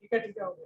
ठीक है हो गया।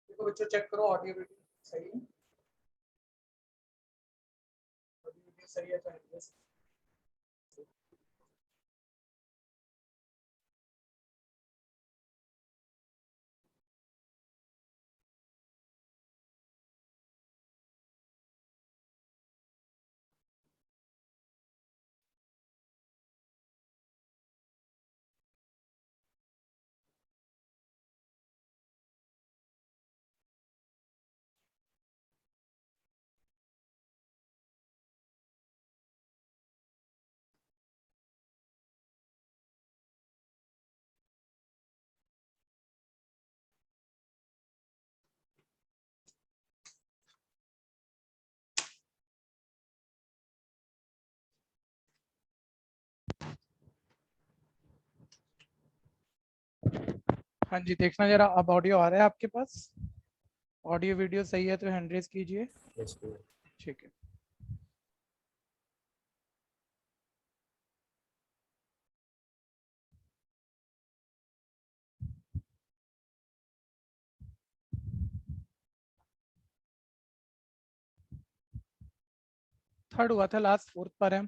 देखो बच्चों चेक करो ऑडियो वीडियो सही है, ऑडियो वीडियो सही है तो एड्रेस हाँ जी देखना जरा, अब ऑडियो आ रहा है आपके पास, ऑडियो वीडियो सही है तो हैंड रेज कीजिए। ठीक है। थर्ड हुआ था लास्ट, फोर्थ पर है,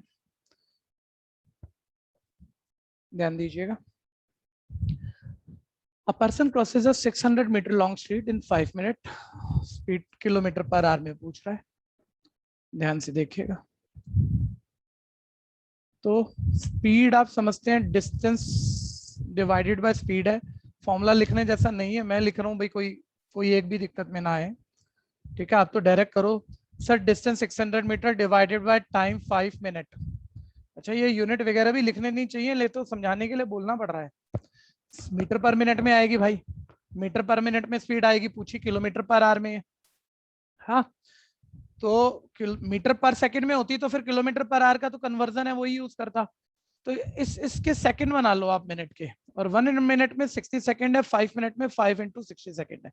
ध्यान दीजिएगा। A person crosses a 600 meter long street in 5 minutes. Speed kilometre per hour में पूछ रहा है, ध्यान से देखिएगा। तो स्पीड आप समझते हैं डिस्टेंस डिवाइडेड बाय स्पीड है, फॉर्मूला लिखने जैसा नहीं है, मैं लिख रहा हूँ भाई, कोई एक भी दिक्कत में ना आए। ठीक है, आप तो डायरेक्ट करो sir, distance 600 metre divided by time 5 minute. अच्छा ये यूनिट वगैरह भी लिखने नहीं चाहिए, ले तो समझाने के लिए बोलना पड़ रहा है। मीटर पर मिनट में आएगी भाई, मीटर पर मिनट में स्पीड आएगी, पूछी किलोमीटर पर आवर में। हाँ तो मीटर पर सेकंड में होती तो फिर किलोमीटर पर आवर का तो कन्वर्जन है वही यूज करता। तो इसके सेकंड बना लो आप मिनट के, और 1 मिनट में 60 सेकंड है, 5 मिनट में 5 × 60 सेकंड है,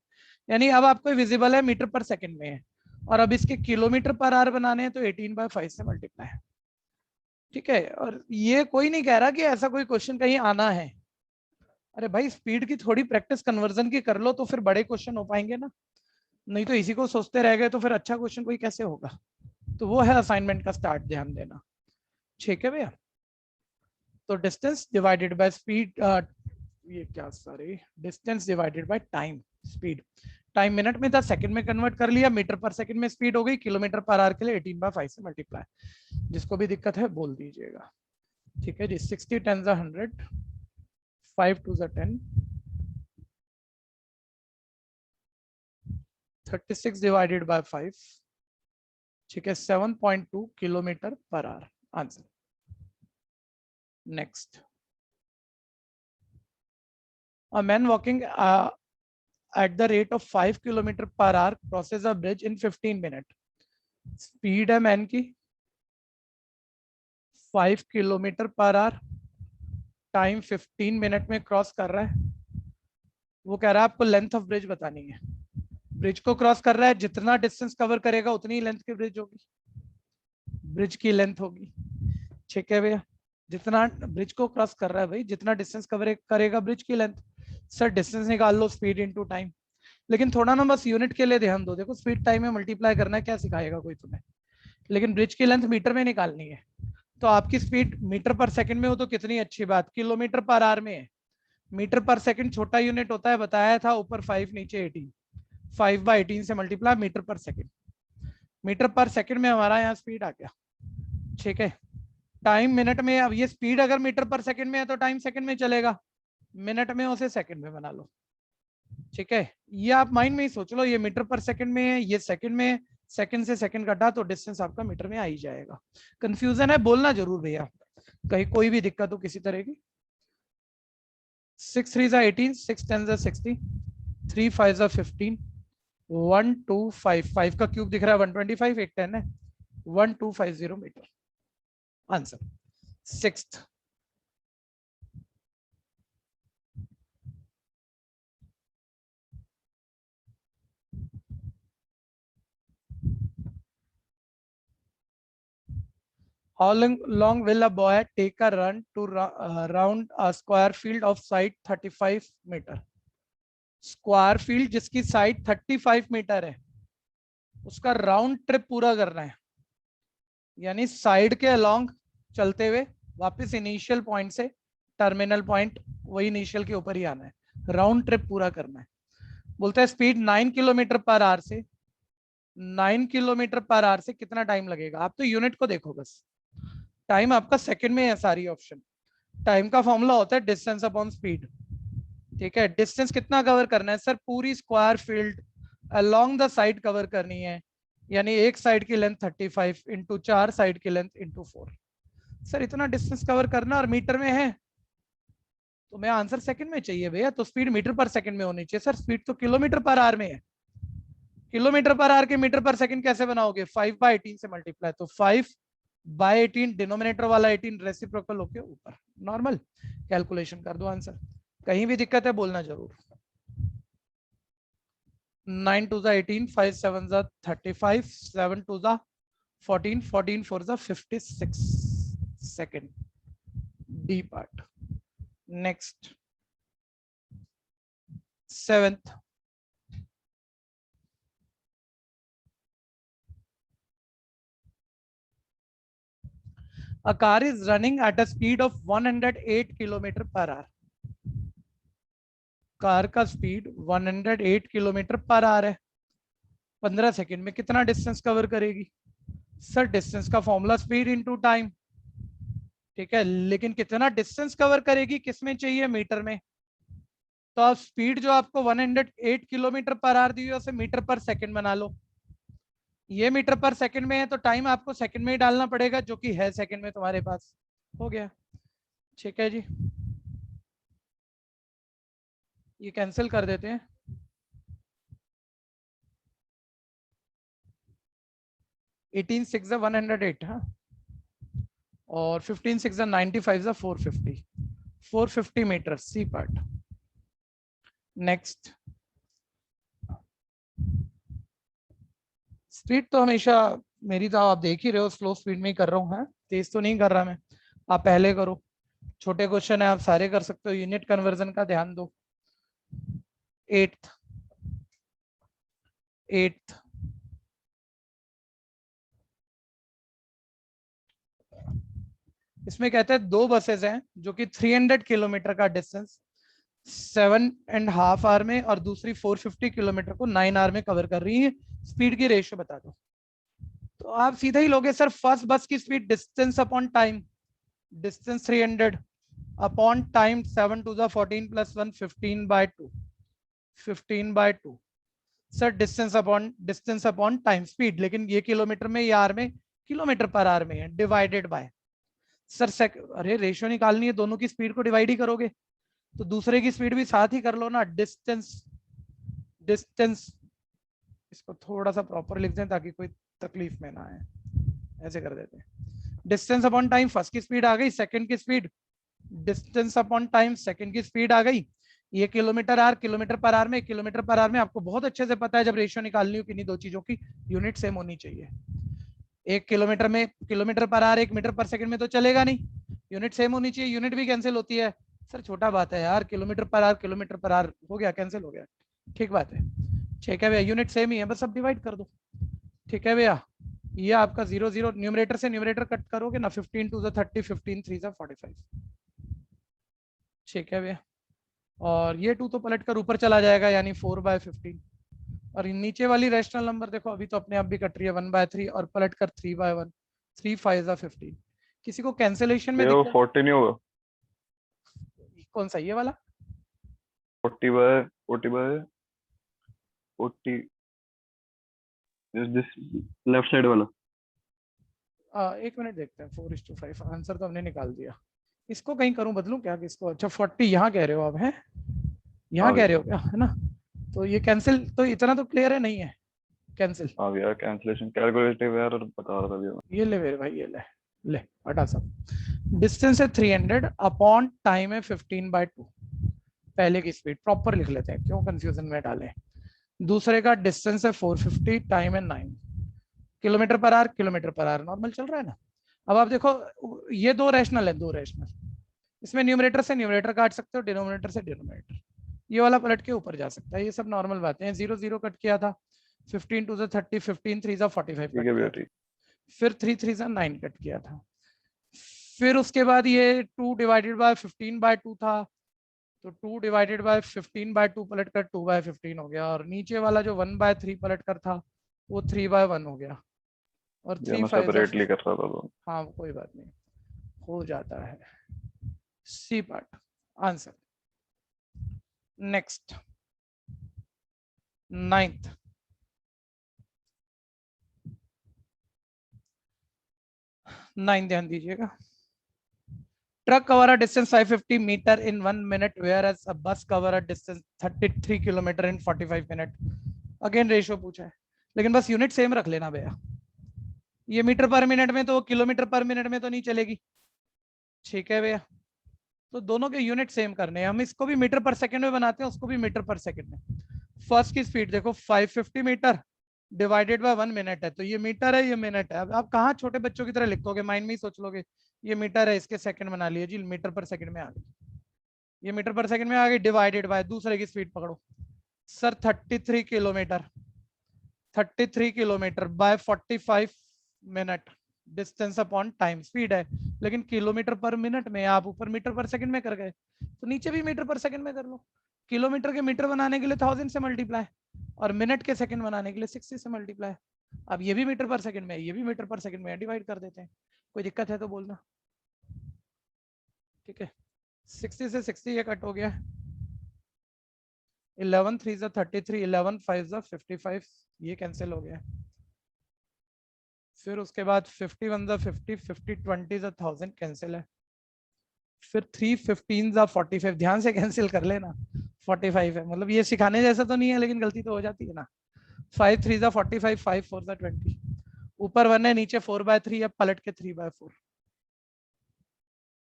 यानी अब आपको विजिबल है मीटर पर सेकंड में है। और अब इसके किलोमीटर पर आवर बनाने हैं तो 18/5 से मल्टीप्लाई है। ठीक है, और ये कोई नहीं कह रहा कि ऐसा कोई क्वेश्चन कहीं आना है। अरे भाई स्पीड की थोड़ी प्रैक्टिस कन्वर्जन की कर लो तो फिर बड़े क्वेश्चन हो पाएंगे ना, नहीं तो इसी को सोचते रह गए तो फिर अच्छा क्वेश्चन कोई कैसे होगा। तो वो है असाइनमेंट का स्टार्ट, ध्यान देना। ठीक है भैया, तो डिस्टेंस डिवाइडेड बाय स्पीड, ये क्या sorry, distance divided by time, speed, time minute में था सेकंड में कन्वर्ट कर लिया, मीटर पर सेकंड में स्पीड हो गई, किलोमीटर पर आवर के लिए 18/5 से मल्टीप्लाई। जिसको भी दिक्कत है बोल दीजिएगा। ठीक है जी, 60 × 10 = 100, 5 × 2 = 10, 36 डिवाइडेड बाय 5, ठीक है 7.2 kilometre per our, answer. Next, a man walking at the rate of 5 kilometre per our crosses a bridge in 15 minute. Speed है मैन की 5 kilometre per hour, time 15 minute में क्रॉस कर रहा है। वो कह रहा है आपको लेंथ ऑफ ब्रिज बतानी है। ब्रिज को क्रॉस कर रहा है, जितना डिस्टेंस कवर करेगा उतनी ही लेंथ की ब्रिज होगी, ब्रिज की लेंथ होगी। ठीक है भैया, जितना ब्रिज को क्रॉस कर रहा है भाई, जितना डिस्टेंस कवर करेगा ब्रिज की लेंथ। सर डिस्टेंस निकाल लो, स्पीड इनटू टाइम। लेकिन थोड़ा ना बस यूनिट के लिए ध्यान दो, देखो स्पीड टाइम में मल्टीप्लाई करना है, क्या सिखाएगा कोई तुम्हें, लेकिन ब्रिज की लेंथ मीटर में निकालनी है। तो आपकी स्पीड मीटर पर सेकंड में हो तो कितनी अच्छी बात, किलोमीटर पर आवर में है। मीटर पर सेकंड छोटा यूनिट होता है, बताया था, ऊपर 5 नीचे 18, 5/18 से मल्टीप्लाई मीटर पर सेकंड। मीटर पर सेकंड में हमारा यहाँ स्पीड आ गया। ठीक है, टाइम मिनट में, अब ये स्पीड अगर मीटर पर सेकंड में है तो टाइम सेकंड में चलेगा, मिनट में उसे सेकंड में बना लो। ठीक है, ये आप माइंड में ही सोच लो, ये मीटर पर सेकंड में है, ये सेकंड में है, सेकंड से सेकंड कटा तो डिस्टेंस आपका मीटर में आ ही जाएगा। कंफ्यूजन है, बोलना जरूर भैया, कहीं कोई भी दिक्कत हो किसी तरह की। 6 3 18, 6 10 60, 3 5 15, 1 2 5, 5 का क्यूब दिख रहा है 125, एक 10 है, 1250 metre answer. Sixth, how long will a boy take a run to round a square field of side 35 metre? Square field जिसकी साइड 35 मीटर है, उसका राउंड ट्रिप पूरा करना है, यानी साइड के अलोंग चलते हुए वापस इनिशियल पॉइंट से टर्मिनल पॉइंट वही इनिशियल के ऊपर ही आना है, राउंड ट्रिप पूरा करना है। बोलता है स्पीड 9 किलोमीटर पर आवर से, 9 किलोमीटर पर आवर से कितना टाइम लगेगा? आप तो यूनिट को देखो बस, टाइम आपका सेकंड में है सारी ऑप्शन। टाइम का फॉर्मूला होता है डिस्टेंस अपॉन स्पीड, ठीक है। डिस्टेंस कितना कवर करना है सर? पूरी square field along the side cover करनी है, यानी एक साइड की लेंथ 35 इंटू 4 साइड की लेंथ इंटू 4। सर इतना डिस्टेंस कवर करना और मीटर में है, तो मैं आंसर सेकंड में चाहिए भैया, तो स्पीड मीटर पर सेकंड में होनी चाहिए। सर स्पीड तो किलोमीटर पर आवर में है, किलोमीटर पर आवर के मीटर पर सेकंड कैसे बनाओगे? 5/18 से मल्टीप्लाई, तो 5/18 डिनोमिनेटर वाला 18 रेसिप्रोकल होके ऊपर, नॉर्मल कैलकुलेशन कर दो आंसर। कहीं भी दिक्कत है बोलना जरूर। 9 2 18, 5 7 35, 7 2 14, 14 4 56 second, D part. Next, seventh, a car is running at a speed of 108 kilometre per our. Car का स्पीड 108 किलोमीटर पर आवर है, 15 सेकंड में कितना डिस्टेंस कवर करेगी? सर डिस्टेंस का फॉर्मूला स्पीड इनटू टाइम, ठीक है, लेकिन कितना डिस्टेंस कवर करेगी किसमें चाहिए? मीटर में। तो आप स्पीड जो आपको 108 किलोमीटर पर आवर दी है उसे मीटर पर सेकंड बना लो, ये मीटर पर सेकंड में है तो टाइम आपको सेकंड में ही डालना पड़ेगा, जो कि है सेकंड में तुम्हारे पास। हो गया, ठीक है जी, ये कैंसिल कर देते हैं। 18 6 108, हाँ, और 15 6 95 450, 450 metre, C part. Next, speed तो हमेशा मेरी तो आप देख ही रहे हो, स्लो स्पीड में ही कर रहा हूँ, है तेज तो नहीं कर रहा मैं। आप पहले करो, छोटे क्वेश्चन है आप सारे कर सकते हो, यूनिट कन्वर्जन का ध्यान दो। एट्थ, एट्थ, इसमें कहते हैं दो बसेस हैं जो कि 300 किलोमीटर का डिस्टेंस 7.5 आवर में और दूसरी 450 किलोमीटर को 9 आवर में कवर कर रही है, स्पीड की रेशियो बता दो। तो आप सीधा ही लोगे सर, फर्स्ट बस की speed distance upon time, distance 300 upon time 7 2 14 + 1 15/2, 15/2। Sir distance upon time speed, लेकिन ये किलोमीटर में या आर में, किलोमीटर पर आवर में है, डिवाइडेड बाय सर अरे रेशियो निकालनी है, दोनों की स्पीड को डिवाइड ही करोगे, तो दूसरे की स्पीड भी साथ ही कर लो ना। डिस्टेंस, डिस्टेंस, इसको थोड़ा सा प्रॉपर लिख दें ताकि कोई तकलीफ में ना आए, ऐसे कर देते हैं। डिस्टेंस अपॉन टाइम, फर्स्ट की स्पीड आ गई, सेकंड की speed, distance upon time second की स्पीड आ गई। ये किलोमीटर आर, किलोमीटर पर आवर में, किलोमीटर पर आवर में आपको बहुत अच्छे से पता है जब रेशियो निकालनी हो किन्हीं दो चीजों की यूनिट सेम होनी चाहिए। एक किलोमीटर में किलोमीटर पर आवर, 1 मीटर पर सेकंड में तो चलेगा नहीं, यूनिट सेम होनी चाहिए, यूनिट भी कैंसिल होती है। सर छोटा बात है यार, kilometre per our, kilometre per our हो गया, कैंसिल हो गया, ठीक बात है, ठीक है भैया, यूनिट सेम ही है, बस सब डिवाइड कर दो, ठीक है भैया। ये आपका 0 0 न्यूमरेटर से न्यूमरेटर कट करोगे ना, 15 2 30, 15 3 45, ठीक है भैया। और ये 2 तो पलट कर ऊपर चला जाएगा, यानी 4/15, और नीचे वाली रैशनल नंबर देखो अभी तो अपने आप भी कट रही है 1/3 और पलट कर 3/1, 3 5 15। किसी को कैंसिलेशन में ये वो 14 ही होगा। कौन सा ये वाला? 40 दिस लेफ्ट साइड वाला। एक मिनट देखते हैं, 4:5 आंसर तो हमने निकाल दिया। इसको कहीं करूं, बदलूं क्या किसको? अच्छा 40 यहाँ कह रहे हो आप, हैं यहाँ कह रहे हो क्या, है ना? तो ये कैंसिल, तो इतना तो क्लियर है, नहीं है कैंसिल। आ गया कैंसिलेशन, कैलकुलेटिव एरर बता रहा था अभी। ये ले मेरे भाई, ये ले ले हटा सब। डिस्टेंस है 300 अपॉन टाइम है 15/2। पहले की स्पीड प्रॉपर लिख लेते हैं, क्यों कंफ्यूजन में डालें। दूसरे का डिस्टेंस है 450, टाइम है 9 kilometre per our. Kilometre per our normal चल रहा है ना। अब आप देखो, ये दो रैशनल है, दो रैशनल। इसमें न्यूमरेटर से न्यूमरेटर काट सकते हो, डिनोमिनेटर से डिनोमिनेटर। ये वाला पलट के ऊपर जा सकता है, ये सब नॉर्मल बातें हैं। 0 0 कट किया था, 15 2 30, 15 3 45 ठीक कट है किया भैया, था, ठीक। फिर 3 3 9 कट किया था। फिर उसके बाद ये 2 डिवाइडेड बाय 15/2 था, तो 2 डिवाइडेड बाय 15/2 पलट कर 2/15 हो गया। और नीचे वाला जो 1/3 पलट कर था, वो 3/1 हो गया। और ये 3 मैं 5 सेपरेटली कर रहा था तो। हाँ कोई बात नहीं, हो जाता है। C part answer. Next 9th, ध्यान दीजिएगा। Truck cover a distance 550 metre in 1 minute, whereas a bus cover a distance 33 kilometre in 45 minute. Again ratio पूछा है, लेकिन बस यूनिट सेम रख लेना भैया। ये मीटर पर मिनट में तो किलोमीटर पर मिनट में तो नहीं चलेगी, ठीक है भैया। तो दोनों के यूनिट सेम करने हैं। हम इसको भी मीटर पर सेकंड में बनाते हैं, उसको भी मीटर पर सेकंड में। फर्स्ट की स्पीड देखो 550 मीटर डिवाइडेड बाय 1 मिनट है, तो ये मीटर है, ये मिनट है। अब आप कहाँ छोटे बच्चों की तरह लिखोगे, माइंड में ही सोच लोगे ये मीटर है, इसके सेकंड बना लिए जी, मीटर पर सेकंड में आ गई। ये मीटर पर सेकंड में आ गई, डिवाइडेड बाय दूसरे की स्पीड पकड़ो sir, 33 kilometre, 33 kilometre bye 45 minute, distance upon time speed है। लेकिन किलोमीटर पर मिनट में, आप ऊपर मीटर पर सेकंड में कर गए, तो नीचे भी मीटर पर सेकंड में कर लो। किलोमीटर के मीटर बनाने के लिए 1000 से मल्टीप्लाई, और मिनट के सेकंड बनाने के लिए 60 से मल्टीप्लाई। अब ये भी मीटर पर सेकंड में है, ये भी मीटर पर सेकंड में है, डिवाइड कर देते हैं। कोई दिक्कत है तो बोलना, ठीक है। 60 से 60 ये कट हो गया, 11 3 33, 11 5 55, ये कैंसिल हो गया। फिर उसके बाद 51 50, 50 20 1000 कैंसिल है। फिर 3 15 45, ध्यान से कैंसिल कर लेना, 45 है। मतलब ये सिखाने जैसा तो नहीं है, लेकिन गलती तो हो जाती है ना। 5 3 45, 5 4 20। ऊपर 1 है, नीचे 4/3 है, पलट के 3/4,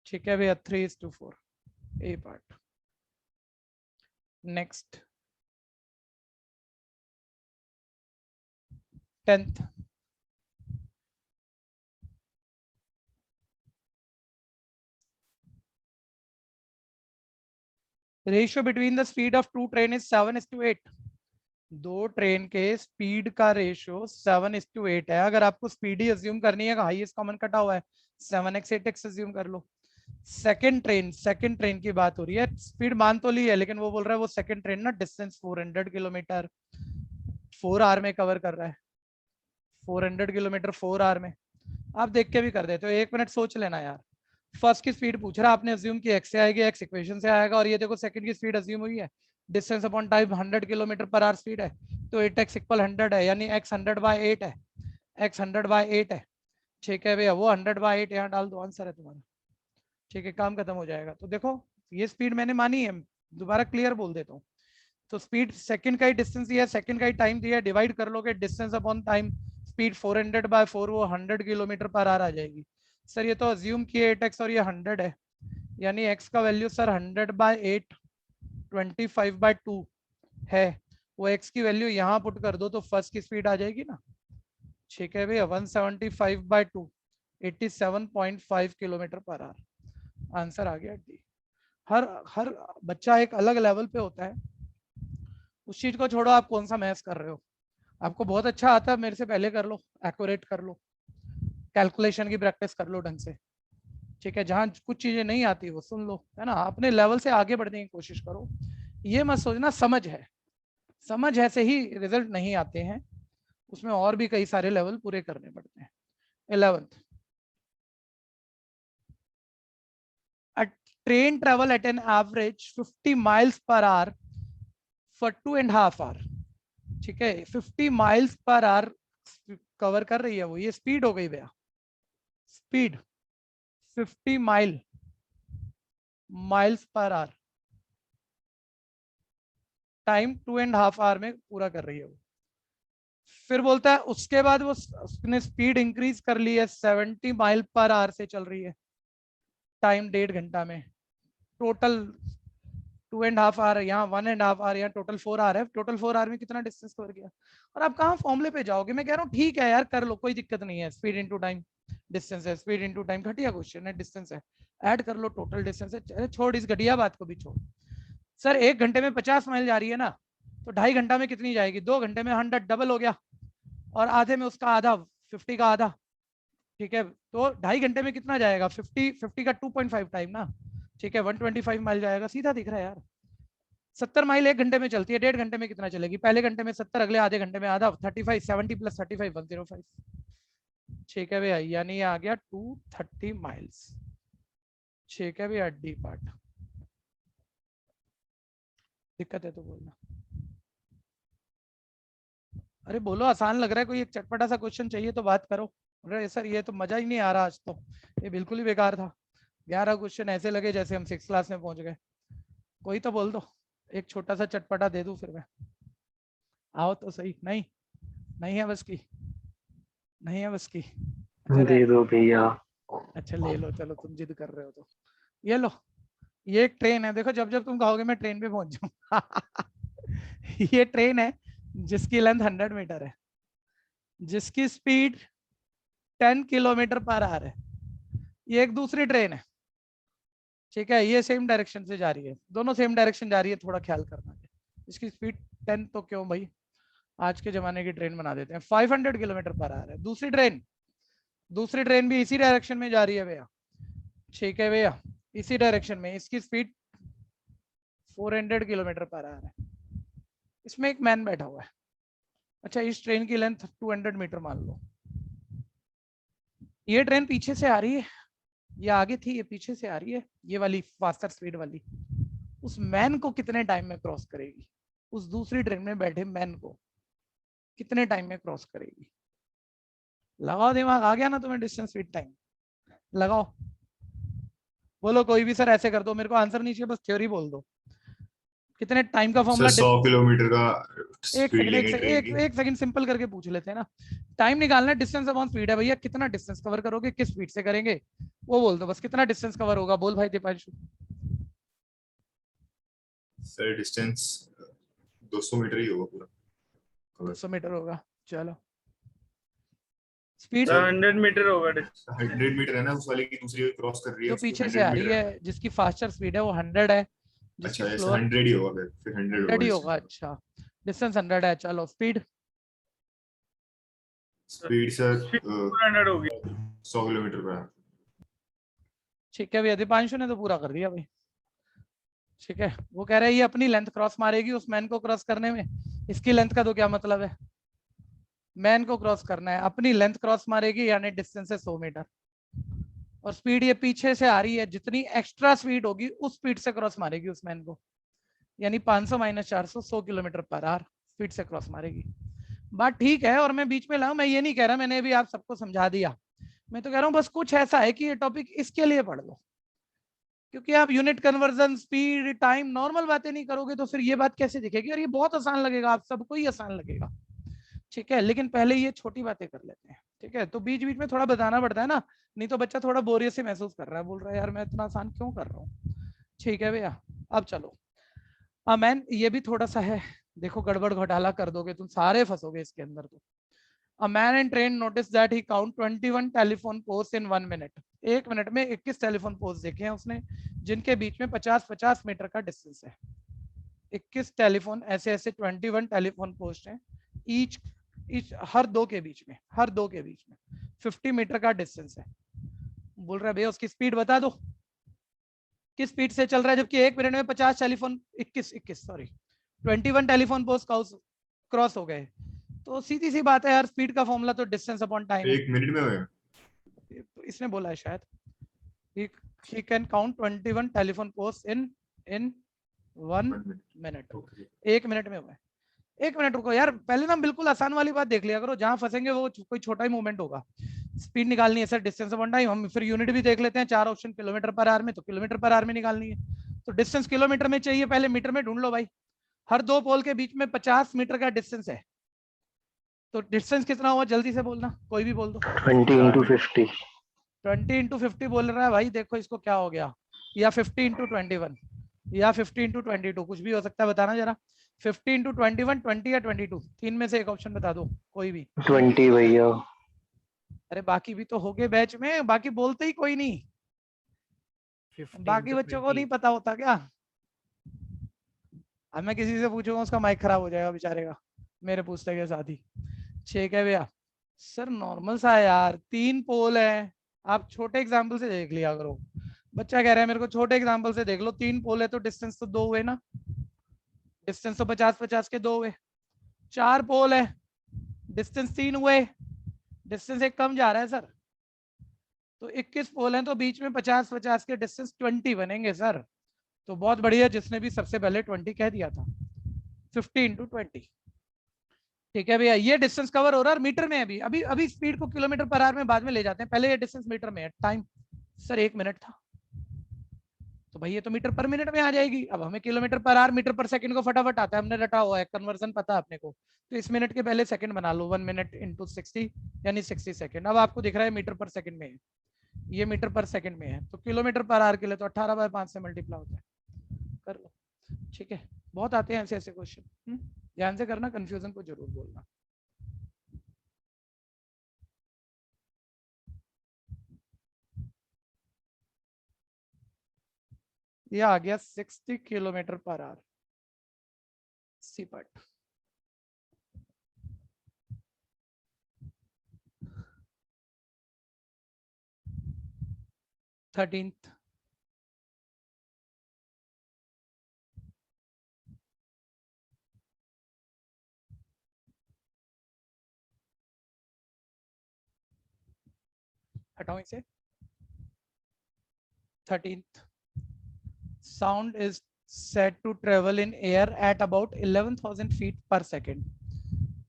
ठीक है भैया। 3:4 A part. Next 10th, ratio between the speed of two train is 7:8। दो ट्रेन के स्पीड का रेशियो 7:8 है। अगर आपको स्पीड ही अज्यूम करनी है, हाईएस्ट कॉमन कटा हुआ है, 7x 8x अज्यूम कर लो। सेकंड ट्रेन की बात हो रही है, स्पीड मान तो ली है, लेकिन वो बोल रहा है वो सेकंड ट्रेन ना डिस्टेंस 400 किलोमीटर 4 आवर में कवर कर रहा है। 400 किलोमीटर 4 आवर में, आप देख के भी कर देते हो, 1 मिनट सोच लेना यार। फर्स्ट की स्पीड पूछ रहा है, आपने अज्यूम की एक्स से आएगी, एक्स इक्वेशन से आएगा। और ये देखो सेकंड की स्पीड अज्यूम हुई है, distance upon time 100 kilometre per our speed है, तो 8x इक्वल 100 है, यानी x 100/8 है, x 100/8 है, ठीक है भैया। वो 100/8 यहाँ डाल दो, आंसर है तुम्हारा, ठीक है, काम खत्म हो जाएगा। तो देखो ये स्पीड मैंने मानी है, दोबारा क्लियर बोल देता हूँ। तो स्पीड सेकंड का ही डिस्टेंस दिया है, सेकंड का ही टाइम दिया है, डिवाइड कर लोगे डिस्टेंस अपॉन टाइम, स्पीड 400/4, वो 100 किलोमीटर पर आवर आ जाएगी। सर ये तो अज्यूम किए 8x और ये 100 है, यानी x का वैल्यू सर 100/8 25/2 है। वो x की वैल्यू यहाँ पुट कर दो तो फर्स्ट की स्पीड आ जाएगी ना, ठीक है भैया। 175/2 87.5 किलोमीटर पर आवर, आंसर आ गया डी। हर हर बच्चा एक अलग लेवल पे होता है, उस चीज को छोड़ो आप कौन सा मैथ्स कर रहे हो। आपको बहुत अच्छा आता है, मेरे से पहले कर लो, एक्यूरेट कर लो, कैलकुलेशन की प्रैक्टिस कर लो ढंग से, ठीक है। जहां कुछ चीजें नहीं आती वो सुन लो, है ना। अपने लेवल से आगे बढ़ने की कोशिश करो, ये मत सोचना समझ है, समझ है से ही रिजल्ट नहीं आते हैं, उसमें और भी कई सारे लेवल पूरे करने पड़ते हैं। 11th, a train travel at an average 50 miles per hour for 2.5 hour, ठीक है, 50 माइल्स पर आवर कवर कर रही है वो, ये स्पीड हो गई भैया, speed 50 miles per hour, time 2.5 hour में पूरा कर रही है वो। फिर बोलता है उसके बाद वो उसने स्पीड इंक्रीज कर ली है, 70 माइल पर आवर से चल रही है, टाइम 1.5 घंटा में, टोटल 2.5 आवर, यहाँ 1.5 आवर, यहाँ टोटल 4 आवर है, टोटल 4 आवर में कितना डिस्टेंस कवर किया। और आप कहाँ फॉर्मूले पे जाओगे, मैं कह रहा हूँ ठीक है यार कर लो, कोई दिक्कत नहीं है, स्पीड इनटू टाइम डिस्टेंस है, स्पीड इनटू टाइम घटिया क्वेश्चन है, डिस्टेंस है, ऐड कर लो, टोटल डिस्टेंस है, अरे छोड़ इस घटिया बात को भी छोड़। सर 1 घंटे में 50 माइल जा रही है ना, तो 2.5 घंटा में कितनी जाएगी, 2 घंटे में 100, डबल हो गया, और आधे में उसका आधा, 50 का आधा, ठीक है, तो 2.5 घंटे में कितना जाएगा, 50 का 2.5 टाइम ना, ठीक है, 125 माइल जाएगा, सीधा दिख रहा है यार। 70 माइल 1 घंटे में चलती है, 1.5 घंटे में कितना चलेगी, पहले घंटे में 70, अगले आधे घंटे में आधा, 35, 70 प्लस 35, 105, ठीक है भैया, यानी आ गया 230 माइल्स, ठीक है भैया, डी पार्ट। दिक्कत है तो बोलना, अरे बोलो, आसान लग रहा है, कोई एक चटपटा सा क्वेश्चन चाहिए तो बात करो। अरे सर ये तो मजा ही नहीं आ रहा आज तो, ये बिल्कुल ही बेकार था, 11 क्वेश्चन ऐसे लगे जैसे हम 6th क्लास में पहुंच गए। कोई तो बोल दो, एक छोटा सा चटपटा दे दूं फिर मैं, आओ तो सही। नहीं नहीं है बस की, नहीं है बस की, अच्छा दे दो भैया। अच्छा ले लो, चलो तुम जिद कर रहे हो तो ये लो, ये एक ट्रेन है, देखो जब जब तुम कहोगे मैं ट्रेन पे पहुंच जाऊँ ये ट्रेन है जिसकी लेंथ 100 मीटर है, जिसकी स्पीड 10 किलोमीटर पर आवर है, ये एक दूसरी ट्रेन है, ठीक है, ये सेम डायरेक्शन से जा रही है, दोनों सेम डायरेक्शन जा रही है, थोड़ा ख्याल करना, इसकी स्पीड 10 तो क्यों भाई, आज के जमाने की ट्रेन बना देते हैं, 500 किलोमीटर पर आवर है, दूसरी ट्रेन भी इसी डायरेक्शन में जा रही है भैया, ठीक है भैया, इसी डायरेक्शन में, इसकी स्पीड 400 किलोमीटर पर आवर है, इसमें एक मैन बैठा हुआ है, अच्छा इस ट्रेन की लेंथ 200 मीटर मान लो, ये ट्रेन पीछे से आ रही है, ये आगे थी, ये पीछे से आ रही है, ये वाली फास्टर स्पीड वाली, उस मैन को कितने टाइम में क्रॉस करेगी, उस दूसरी ट्रेन में बैठे मैन को कितने टाइम में क्रॉस करेगी, लगाओ दिमाग, आ गया ना तुम्हें डिस्टेंस स्पीड टाइम, लगाओ, बोलो कोई भी, सर ऐसे कर दो, मेरे को आंसर नहीं चाहिए, बस थ्योरी बोल दो, कितने टाइम का फॉर्मूला, 100 किलोमीटर का एक स्पीड सेकंड, लेंगे ट्रेन की। एक सेकंड सिंपल करके पूछ लेते हैं ना, टाइम निकालना है, डिस्टेंस अपॉन स्पीड है भैया, कितना डिस्टेंस कवर करोगे, किस स्पीड से करेंगे, वो बोल दो बस, कितना डिस्टेंस कवर होगा, बोल भाई दीपांशु। सर डिस्टेंस 200 मीटर ही होगा पूरा, 200 मीटर होगा, चलो स्पीड 100 मीटर होगा। 100 मीटर है ना, उस वाले की दूसरी क्रॉस कर रही है, जो उसकी पीछे से 100 आ रही मीटर है, जिसकी फास्टर स्पीड है वो 100 है, जिसकी अच्छा ऐसे स्लोअर 100 ही होगा, फिर 100 100 ही होगा, होगा। अच्छा डिस्टेंस 100 है, चलो स्पीड स्पीड सर 400 होगी। 100 किलोमीटर पर। ठीक है भैया, दीपांशु ने तो पूरा कर दिया भाई, ठीक है, वो कह रहा है ये अपनी लेंथ क्रॉस मारेगी उस मैन को क्रॉस करने में, इसकी लेंथ का तो क्या मतलब है, मैन को क्रॉस करना है, अपनी लेंथ क्रॉस मारेगी, यानी डिस्टेंस है 100 मीटर, और स्पीड ये पीछे से आ रही है, जितनी एक्स्ट्रा स्पीड होगी उस स्पीड से क्रॉस मारेगी उस मैन को, यानी 500 minus 400, 100 kilometre per our speed से क्रॉस मारेगी, बात ठीक है, और मैं बीच में लाऊं, मैं ये नहीं कह रहा, मैंने भी आप सबको समझा दिया, मैं तो कह रहा हूँ बस कुछ ऐसा है कि ये टॉपिक इसके लिए पढ़ लो, क्योंकि आप unit conversion, speed, time, normal बातें नहीं करोगे तो फिर ये बात कैसे दिखेगी, और ये बहुत आसान लगेगा, आप सबको ही आसान लगेगा, ठीक है, लेकिन पहले ये छोटी बातें कर लेते हैं, ठीक है, तो बीच बीच में थोड़ा बताना पड़ता है ना, नहीं तो बच्चा थोड़ा बोरियत से महसूस कर रहा है, बोल रहा है यार मैं इतना आसान क्यों कर रहा हूँ, ठीक है भैया, अब चलो, मैन ये भी थोड़ा सा है, देखो गड़बड़ घोटाला कर दोगे तुम सारे फंसोगे इसके अंदर, तो A man in train noticed that he count 21 telephone posts in 1 minute. 1 minute में 21 टेलीफोन पोस्ट देखे हैं उसने, जिनके बीच में 50-50 मीटर का डिस्टेंस है, 21 टेलीफोन, ऐसे 21 टेलीफोन पोस्ट हैं, ईच हर दो के बीच में 50 मीटर का डिस्टेंस है, बोल रहा है भैया उसकी स्पीड बता दो, किस स्पीड से चल रहा है, जबकि 1 मिनट में 50 टेलीफोन 21 टेलीफोन पोस्ट क्रॉस हो गए, तो सीधी सी बात है यार, स्पीड का फॉर्मूला तो डिस्टेंस अपॉन टाइम है, 1 मिनट में होगा। इसने बोला है शायद, he can count 21 telephone posts in 1 1 minute. Minute. Okay. 1 minute में हुआ है। 1 मिनट रुको यार, पहले ना हम बिल्कुल आसान वाली बात देख लिया करो, जहां फंसेंगे वो कोई छोटा ही मूवमेंट होगा। स्पीड निकालनी है सर, डिस्टेंस अपॉन टाइम, हम फिर यूनिट भी देख लेते हैं, 4 ऑप्शन किलोमीटर पर आवर में, तो किलोमीटर पर आवर में निकालनी है। तो डिस्टेंस किलोमीटर में चाहिए, पहले मीटर में ढूंढ लो भाई। हर 2 पोल के बीच में 50 मीटर का डिस्टेंस है, तो डिस्टेंस कितना हुआ जल्दी से बोलना, कोई भी बोल दो। 20 into 50. 20 इंटू 50 बोल रहा है भाई, देखो इसको क्या हो गया, या 50 इंटू 21, या 50 इंटू 22, कुछ भी हो सकता है, बताना जरा। 50 इंटू 21, 20 या 22, तीन में से एक ऑप्शन बता दो कोई भी। 20 भैया। अरे बाकी भी तो हो गए बैच में, बाकी बोलते ही कोई नहीं, 50 बाकी into बच्चों को 20. नहीं पता होता क्या। अब मैं किसी से पूछूंगा उसका माइक खराब हो जाएगा बेचारे का, मेरे पूछते के साथ ही। ठीक है भैया, सर नॉर्मल सा है यार, 3 पोल है, आप छोटे एग्जाम्पल से देख लिया करो। बच्चा कह रहा है मेरे को छोटे एग्जाम्पल से देख लो, 3 पोल है तो डिस्टेंस तो 2 हुए ना, डिस्टेंस तो 50-50 के 2 हुए। 4 पोल है, डिस्टेंस 3 हुए, डिस्टेंस एक कम जा रहा है सर। तो 21 पोल हैं तो बीच में 50-50 के डिस्टेंस 20 बनेंगे सर। तो बहुत बढ़िया, जिसने भी सबसे पहले 20 कह दिया था। 50 इंटू 20। ठीक है भैया, ये डिस्टेंस कवर हो रहा है मीटर में। अभी अभी अभी स्पीड को किलोमीटर पर आवर में बाद में ले जाते हैं, पहले ये डिस्टेंस मीटर में है। टाइम सर 1 मिनट था, तो भाई ये तो मीटर पर मिनट में आ जाएगी। अब हमें किलोमीटर पर आवर मीटर पर सेकंड को फटाफट आता है, हमने रटा हुआ है, कन्वर्जन पता है अपने को। तो इस मिनट के पहले सेकंड बना लो, 1 मिनट इंटू 60 यानी 60 सेकंड। अब आपको दिख रहा है मीटर पर सेकंड में है, ये मीटर पर सेकंड में है, तो किलोमीटर पर आवर के लिए तो 18/5 से मल्टीप्लाई होता है, कर लो। ठीक है, बहुत आते हैं ऐसे ऐसे क्वेश्चन, ध्यान से करना, कंफ्यूजन को जरूर बोलना। ये आ गया 60 kilometre per our C part. Thirteenth, हटाओ इसे। 13th, sound is said to travel in air at about 11,000 feet per second.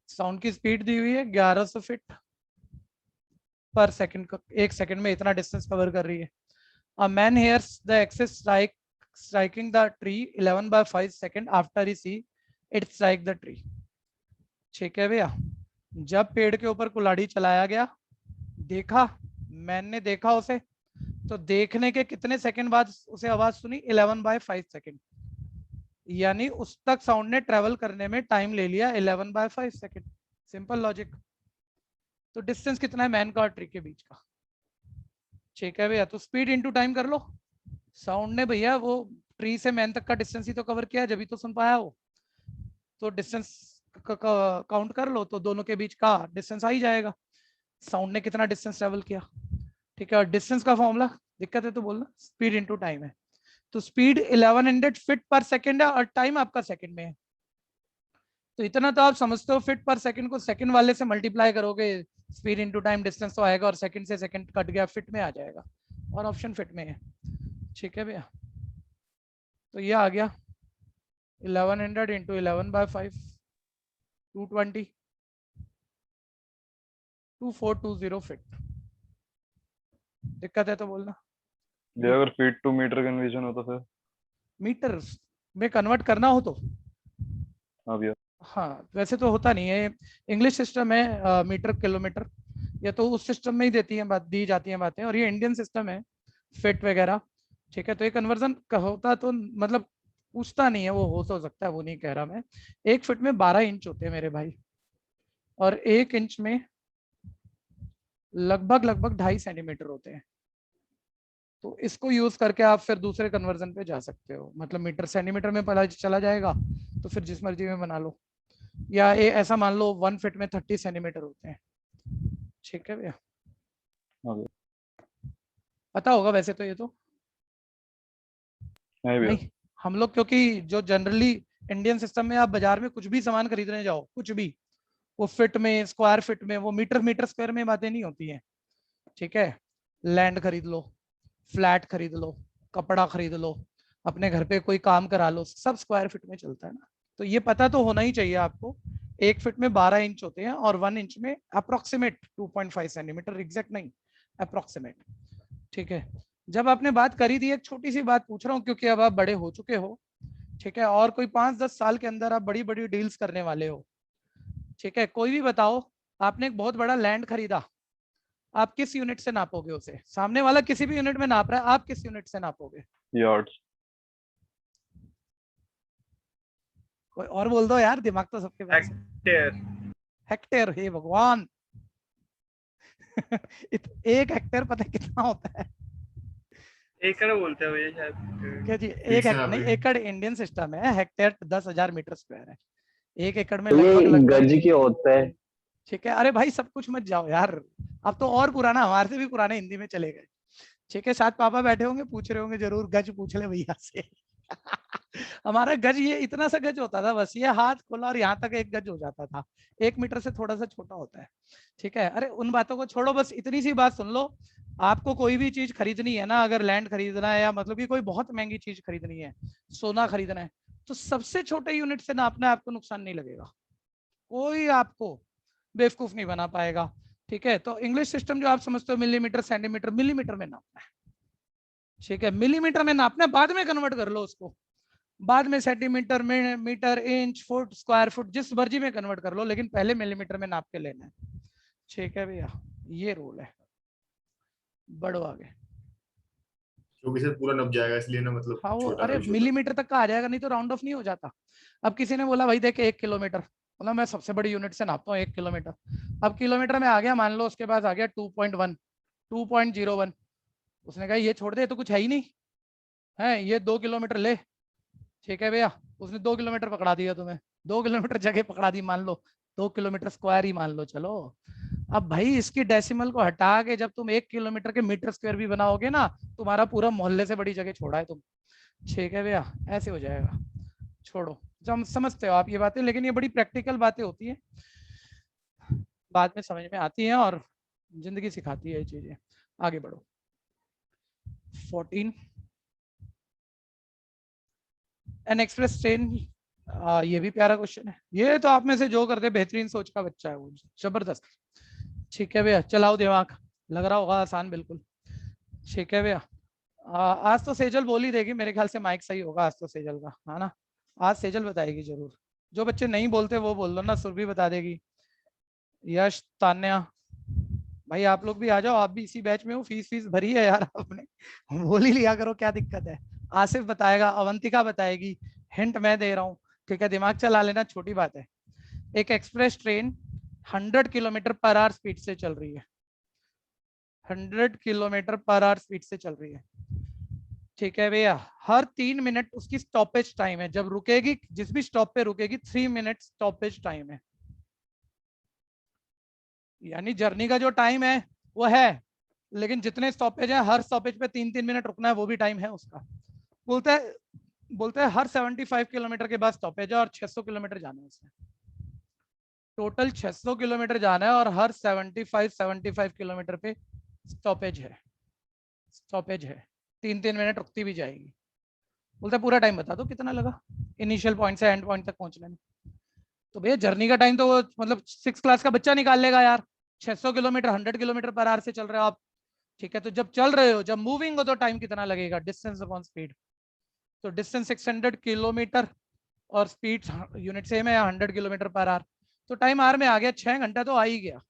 Sound की स्पीड दी हुई है 1100 फीट पर सेकंड, एक सेकंड में इतना डिस्टेंस कवर कर रही है। A man hears the axis striking the tree 11/5 second after he see it strike the tree. ठीक है भैया, जब पेड़ के ऊपर कुल्हाड़ी चलाया गया, देखा, मैंने देखा उसे, तो देखने के कितने सेकंड बाद उसे आवाज सुनी, 11/5 सेकंड, यानी उस तक साउंड ने ट्रेवल करने में टाइम ले लिया 11/5 सेकंड। Simple logic. तो डिस्टेंस कितना है मैन का और ट्री के बीच का। ठीक है भैया, तो स्पीड इनटू टाइम कर लो। साउंड ने भैया वो ट्री से मैन तक का डिस्टेंस ही तो कवर किया, जब भी तो सुन पाया हो, तो डिस्टेंस काउंट कर लो, तो दोनों के बीच का डिस्टेंस आ ही जाएगा। साउंड ने कितना डिस्टेंस ट्रेवल किया। ठीक है, और डिस्टेंस का फॉर्मूला, दिक्कत है तो बोलना, स्पीड इनटू टाइम है। तो स्पीड 1100 फीट पर सेकंड है और टाइम आपका सेकंड में है, तो इतना तो आप समझते हो, फीट पर सेकंड को सेकंड वाले से मल्टीप्लाई करोगे, स्पीड इनटू टाइम डिस्टेंस तो आएगा, और सेकंड से सेकंड कट गया, फिट में आ जाएगा, और ऑप्शन फिट में है। ठीक है भैया, तो ये आ गया 1100 इंटू 11/5, 220, 2420 फीट। दिक्कत है तो बोलना। ये अगर फीट टू मीटर कन्वर्जन होता फिर? मीटर में कन्वर्ट करना हो तो हाँ भैया। हाँ, वैसे तो होता नहीं है, इंग्लिश सिस्टम है मीटर किलोमीटर, या तो उस सिस्टम में ही देती है बात, दी जाती हैं बातें, और ये इंडियन सिस्टम है फिट वगैरह। ठीक है, तो ये कन्वर्जन होता तो मतलब पूछता नहीं है, वो हो तो सकता है, वो नहीं कह रहा मैं। 1 फीट में 12 इंच होते हैं मेरे भाई, और 1 इंच में लगभग 2.5 सेंटीमीटर होते हैं। तो इसको यूज करके आप फिर दूसरे कन्वर्जन पे जा सकते हो, मतलब मीटर सेंटीमीटर में पता चला जाएगा, तो फिर जिस मर्जी में बना लो, या ऐसा मान लो 1 फीट में 30 सेंटीमीटर होते हैं। ठीक है भैया, हाँ भैया। पता होगा वैसे तो, ये तो नहीं भैया। नहीं, हम लोग क्योंकि जो जनरली इंडियन सिस्टम में आप बाजार में कुछ भी सामान खरीदने जाओ, कुछ भी, वो फिट में, स्क्वायर फिट में, वो मीटर स्क्वायर में बातें नहीं होती हैं। ठीक है, लैंड खरीद लो, फ्लैट खरीद लो, कपड़ा खरीद लो, अपने घर पे कोई काम करा लो, सब स्क्वायर फीट में चलता है ना। तो ये पता तो होना ही चाहिए आपको, 1 फीट में 12 इंच होते हैं और 1 इंच में अप्रोक्सीमेट 2.5 सेंटीमीटर, एग्जैक्ट नहीं, अप्रोक्सीमेट। ठीक है, जब आपने बात करी थी, एक छोटी सी बात पूछ रहा हूँ क्योंकि अब आप बड़े हो चुके हो, ठीक है, और कोई 5-10 साल के अंदर आप बड़ी बड़ी डील्स करने वाले हो। ठीक है, कोई भी बताओ, आपने एक बहुत बड़ा लैंड खरीदा, आप किस यूनिट से नापोगे उसे? सामने वाला किसी भी यूनिट में नाप रहा है, आप किस यूनिट से नापोगे? यार्ड्स। कोई और बोल दो यार, दिमाग तो सबके पास है। हेक्टेयर। हेक्टेयर, हे भगवान। एक हेक्टेयर पता है कितना होता है? एकड़ बोलते हैं भैया शायद। क्या जी? फीट एक से नहीं, नापेंगे। एकड़ इंडियन सिस्टम है, हेक्टेयर 10,000 मीटर स्क्वायर है। 1 एकड़ में तो ये लगभग लगभग, गज के होता है। ठीक है, अरे भाई सब कुछ मत जाओ यार, अब तो और पुराना, हमारे से भी पुराने हिंदी में चले गए। ठीक है, साथ पापा बैठे होंगे, पूछ रहे होंगे जरूर, गज पूछ ले भैया से। हमारा गज ये इतना सा गज होता था, बस ये हाथ खोला और यहाँ तक एक गज हो जाता था, 1 मीटर से थोड़ा सा छोटा होता है। ठीक है, अरे उन बातों को छोड़ो, बस इतनी सी बात सुन लो। आपको कोई भी चीज खरीदनी है ना, अगर लैंड खरीदना है या मतलब कि कोई बहुत महंगी चीज खरीदनी है, सोना खरीदना है, तो सबसे छोटे यूनिट से नापना है, आपको नुकसान नहीं लगेगा, कोई आपको बेवकूफ नहीं बना पाएगा। ठीक है, तो इंग्लिश सिस्टम जो आप समझते हो मिलीमीटर सेंटीमीटर, मिलीमीटर में नापना है। ठीक है, मिलीमीटर में नापना है, बाद में कन्वर्ट कर लो उसको, बाद में सेंटीमीटर में, metre, inch, foot, square foot, जिस मर्जी में कन्वर्ट कर लो, लेकिन पहले मिलीमीटर में नाप के लेना है। ठीक है भैया, ये रूल है। बढ़ो आगे। क्योंकि से पूरा नप जाएगा इसलिए ना, मतलब हाँ वो, छोटा अरे था छोटा। मिलीमीटर तक का आ जाएगा, नहीं तो राउंड ऑफ नहीं हो जाता। अब किसी ने बोला भाई देख 1 किलोमीटर, बोला मैं सबसे बड़ी यूनिट से नापता हूँ 1 किलोमीटर। अब किलोमीटर में आ गया, मान लो उसके पास आ गया 2.1, 2.01, उसने कहा ये छोड़ दे, तो कुछ है ही नहीं है, ये 2 किलोमीटर ले। ठीक है भैया, उसने 2 किलोमीटर पकड़ा दिया तुम्हें, 2 किलोमीटर जगह पकड़ा दी, मान लो 2 किलोमीटर स्क्वायर ही मान लो, चलो। अब भाई इसकी डेसिमल को हटा के जब तुम 1 किलोमीटर के मीटर स्क्वायर भी बनाओगे ना, तुम्हारा पूरा मोहल्ले से बड़ी जगह छोड़ा है तुम। ठीक है भैया, ऐसे हो जाएगा, छोड़ो। जब समझते हो आप ये बातें, लेकिन ये बड़ी प्रैक्टिकल बातें होती है, बाद में समझ में आती हैं और जिंदगी सिखाती है ये चीजें। आगे बढ़ो। 14, एन एक्सप्रेस ट्रेन, ये भी प्यारा क्वेश्चन है, ये तो आप में से जो करते बेहतरीन सोच का बच्चा है वो, जबरदस्त। ठीक है भैया, चलाओ दिमाग, लग रहा होगा आसान बिल्कुल। ठीक है भैया, आज तो सेजल बोल ही देगी मेरे ख्याल से, माइक सही होगा आज तो सेजल का, है ना? आज सेजल बताएगी जरूर, जो बच्चे नहीं बोलते वो बोल दो ना, सुरभि बता देगी, यश, तान्या, भाई आप लोग भी आ जाओ, आप भी इसी बैच में हो, फीस भरी है यार आपने, बोल ही लिया करो, क्या दिक्कत है। आसिफ बताएगा, अवंतिका बताएगी, हिंट मैं दे रहा हूँ। ठीक है, दिमाग चला लेना, छोटी बात है। एक express train 100 kilometre per our speed से चल रही है, 100 किलोमीटर पर आवर स्पीड से चल रही है। ठीक है भैया, हर 3 मिनट उसकी स्टॉपेज टाइम है, जब रुकेगी, जिस भी स्टॉप पे रुकेगी 3 मिनट स्टॉपेज टाइम है, यानी जर्नी का जो टाइम है वो है, लेकिन जितने स्टॉपेज है हर स्टॉपेज पे 3-3 मिनट रुकना है, वो भी टाइम है उसका। बोलते हैं हर 75 किलोमीटर के बाद स्टॉपेज है और 600 किलोमीटर जाना है उसमें, टोटल 600 किलोमीटर जाना है और हर 75 किलोमीटर पे स्टॉपेज है, 3-3 मिनट रुकती भी जाएगी। बोलता है पूरा टाइम बता दो कितना लगा इनिशियल पॉइंट से एंड पॉइंट तक पहुंचने में। तो भैया जर्नी का टाइम तो वो मतलब 6 क्लास का बच्चा निकाल लेगा यार, 600 किलोमीटर 100 किलोमीटर पर आवर से चल रहे हो आप। ठीक है, तो जब चल रहे हो, जब मूविंग हो, तो टाइम कितना लगेगा, डिस्टेंस अपॉन स्पीड। तो डिस्टेंस 600 किलोमीटर और स्पीड यूनिट सेम है 100 किलोमीटर पर आवर, तो टाइम आर में आ गया, 6 घंटा तो आ ही गया।